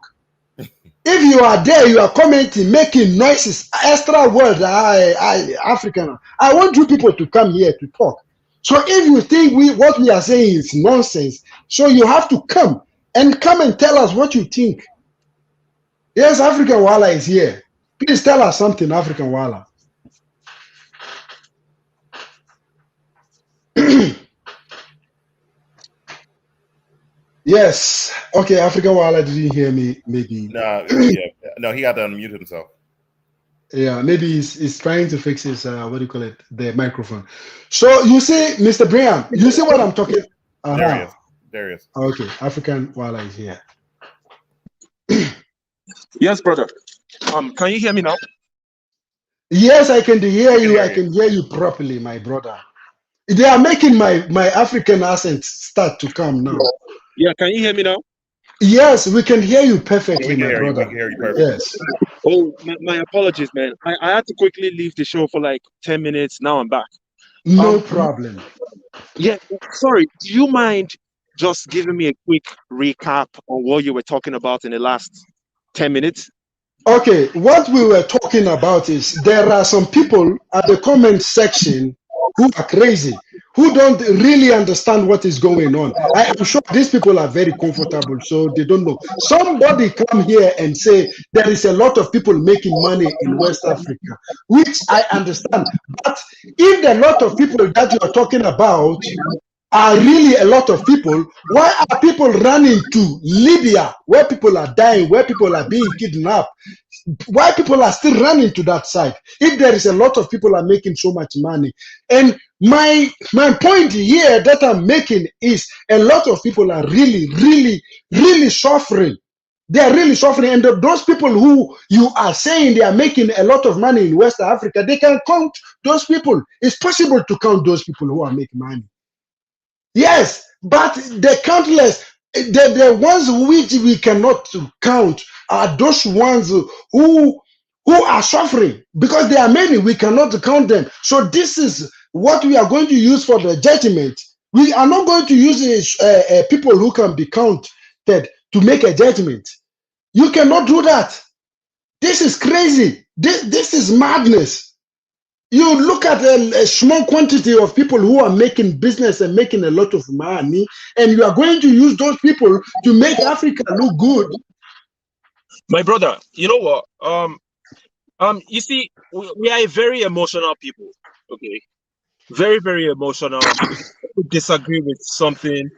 If you are there, you are commenting, making noises, extra words, African. I want you people to come here to talk. So if you think what we are saying is nonsense, so you have to come and tell us what you think. Yes, African Wala is here. Please tell us something, African Wala. Yes. Okay, African Wala didn't hear me, maybe. No, he had to unmute himself. Yeah, maybe he's trying to fix his, the microphone. So you see, Mr. Brian, you see what I'm talking about? There he is. Okay, African Wala is here. Yes, brother. Can you hear me now? Yes, I can hear you. I can hear you properly, my brother. They are making my African accent start to come now. Yeah, can you hear me now? Yes, we can hear you perfectly, my brother. We can hear you perfectly. Yes. Oh, my apologies, man. I had to quickly leave the show for like 10 minutes. Now I'm back. No problem. Yeah, sorry. Do you mind just giving me a quick recap on what you were talking about in the last 10 minutes? Okay, what we were talking about is there are some people at the comment section who are crazy, who don't really understand what is going on. I am sure these people are very comfortable, so they don't know. Somebody come here and say there is a lot of people making money in West Africa, which I understand. But if the lot of people that you are talking about are really a lot of people, why are people running to Libya, where people are dying, where people are being kidnapped? Why people are still running to that side if there is a lot of people are making so much money? And my point here that I'm making is a lot of people are really suffering. They are really suffering, and those people who you are saying they are making a lot of money in West Africa, they can count those people. It's possible to count those people who are making money. Yes, but the countless, the ones which we cannot count are those ones who are suffering, because there are many, we cannot count them. So this is what we are going to use for the judgment. We are not going to use people who can be counted to make a judgment. You cannot do that. This is crazy. This is madness. You look at a small quantity of people who are making business and making a lot of money, and you are going to use those people to make Africa look good. My brother, you know what? You see, we are a very emotional people. Okay, very, very emotional. We disagree with something,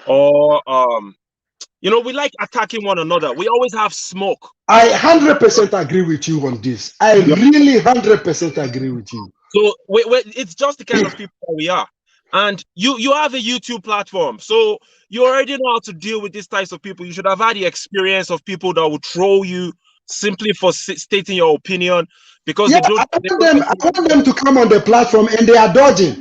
or we like attacking one another. We always have smoke. I 100% agree with you on this. I really 100% agree with you. So it's just the kind of people that we are. And you have a YouTube platform, so you already know how to deal with these types of people. You should have had the experience of people that will troll you simply for stating your opinion, because I want them to come on the platform, and they are dodging.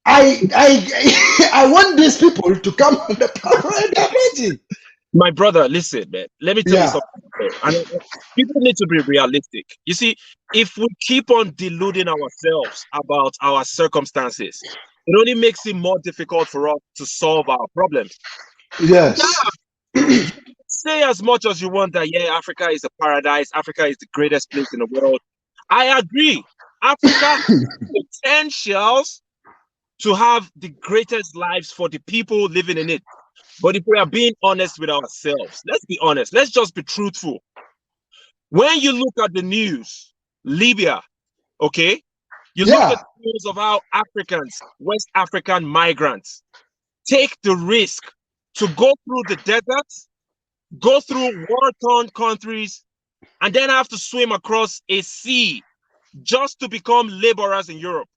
I want these people to come on the platform, and they are dodging. My brother, listen, man. Let me tell you something. And people need to be realistic. You see, if we keep on deluding ourselves about our circumstances, it only makes it more difficult for us to solve our problems. Yes. Say as much as you want that, Africa is a paradise. Africa is the greatest place in the world. I agree. Africa has potentials to have the greatest lives for the people living in it. But if we are being honest with ourselves, let's be honest. Let's just be truthful. When you look at the news, Libya, okay? You look at the news of how Africans, West African migrants, take the risk to go through the deserts, go through war-torn countries, and then have to swim across a sea just to become laborers in Europe.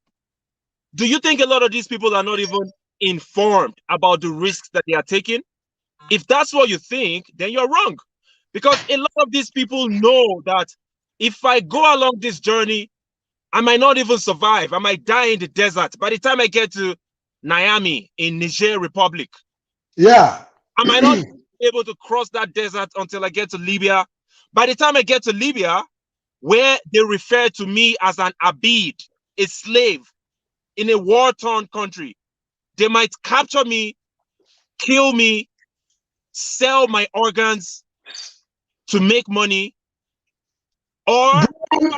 Do you think a lot of these people are not even informed about the risks that they are taking? If that's what you think, then you're wrong. Because a lot of these people know that if I go along this journey, I might not even survive. I might die in the desert. By the time I get to Niamey in Niger Republic, I might not be able to cross that desert until I get to Libya. By the time I get to Libya, where they refer to me as an abid, a slave in a war-torn country, they might capture me, kill me, sell my organs to make money. Or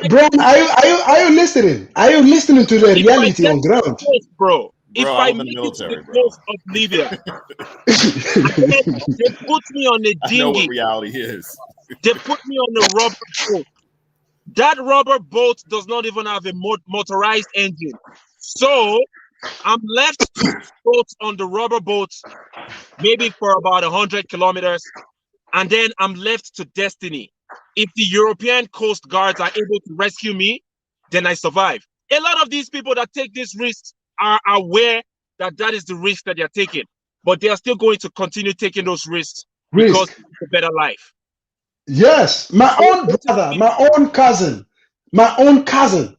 Brian, are you listening? Are you listening to the reality on ground? Bro, if I make it to the coast of Libya, they put me on a dinghy. I know what reality is. They put me on a rubber boat. That rubber boat does not even have a motorized engine. So I'm left to float on the rubber boat maybe for about 100 kilometers, and then I'm left to destiny. If the European Coast Guards are able to rescue me, then I survive. A lot of these people that take these risks are aware that that is the risk that they're taking, but they are still going to continue taking those risks because it's a better life. Yes, my own brother, my own cousin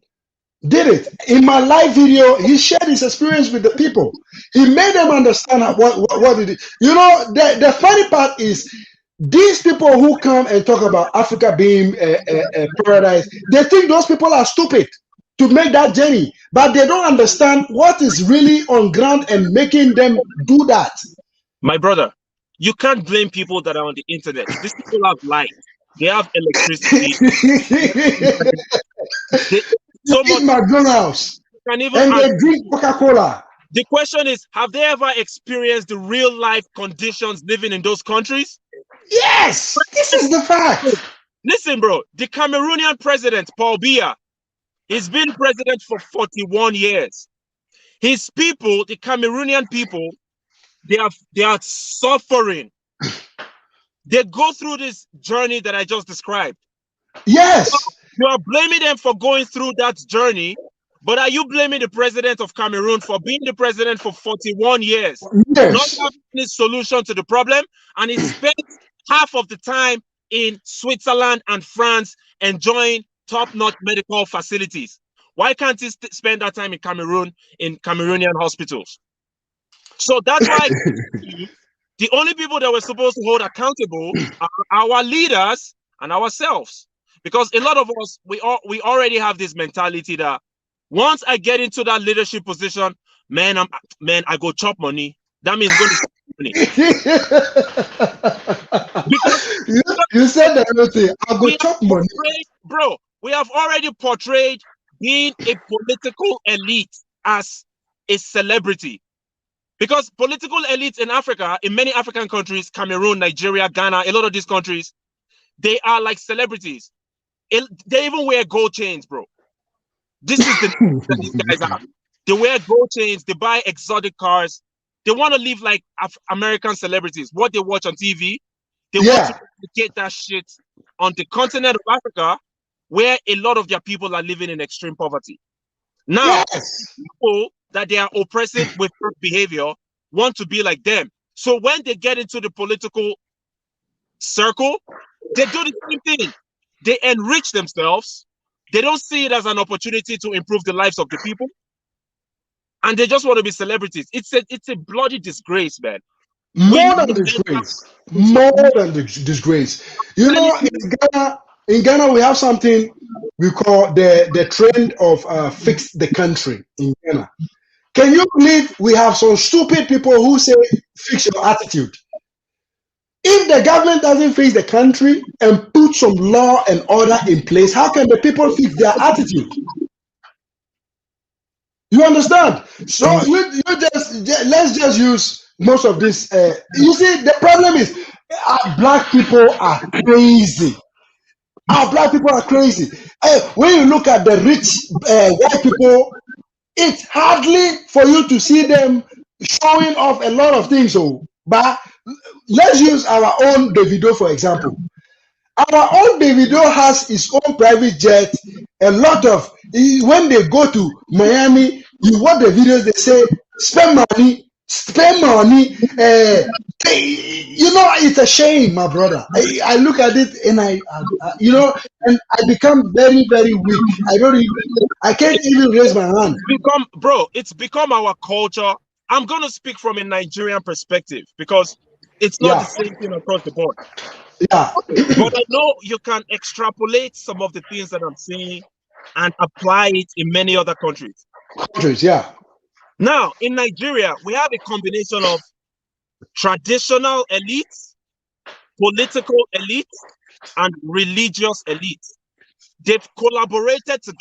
did it. In my live video, he shared his experience with the people. He made them understand what it is. You know, the funny part is these people who come and talk about Africa being a paradise, they think those people are stupid to make that journey, but they don't understand what is really on ground and making them do that. My brother, you can't blame people that are on the internet. These people have light. They have electricity. So much McDonald's. can even and they drink Coca-Cola. The question is, have they ever experienced the real life conditions living in those countries? Yes, this is the fact. Listen, bro, the Cameroonian president, Paul Biya, he's been president for 41 years. His people, the Cameroonian people, they are suffering. They go through this journey that I just described. Yes. You are blaming them for going through that journey, but are you blaming the president of Cameroon for being the president for 41 years? Yes. Not having any solution to the problem, and he spent half of the time in Switzerland and France enjoying top-notch medical facilities. Why can't he spend that time in Cameroon, in Cameroonian hospitals? So that's why the only people that we're supposed to hold accountable are our leaders and ourselves. Because a lot of us, we already have this mentality that once I get into that leadership position, man, I go chop money. That means going to money. you said everything. I go chop money. Bro, we have already portrayed being a political elite as a celebrity. Because political elites in Africa, in many African countries, Cameroon, Nigeria, Ghana, a lot of these countries, they are like celebrities. They even wear gold chains, bro. This is the that these guys are. They wear gold chains. They buy exotic cars. They want to live like American celebrities. What they watch on TV, they want to get that shit on the continent of Africa, where a lot of their people are living in extreme poverty. Now, people that they are oppressing with behavior want to be like them. So when they get into the political circle, they do the same thing. They enrich themselves. They don't see it as an opportunity to improve the lives of the people. And they just want to be celebrities. It's a bloody disgrace, man. More than disgrace. More than disgrace. You know, in Ghana, we have something we call the trend of fix the country in Ghana. Can you believe we have some stupid people who say fix your attitude? If the government doesn't fix the country and put some law and order in place, how can the people fix their attitude? You understand? So let's just use most of this. You see, the problem is black people are crazy. Our black people are crazy. When you look at the rich white people, it's hardly for you to see them showing off a lot of things. So, but let's use our own Davido for example. Our own Davido has his own private jet. A lot of when they go to Miami, you watch the videos. They say spend money. You know, it's a shame, my brother. I look at it and I and I become very, very weak. I can't even raise my hand. It's become our culture. I'm gonna speak from a Nigerian perspective because it's not the same thing across the board. Yeah. But I know you can extrapolate some of the things that I'm saying and apply it in many other countries. Yeah. Now, in Nigeria, we have a combination of traditional elites, political elites, and religious elites. They've collaborated together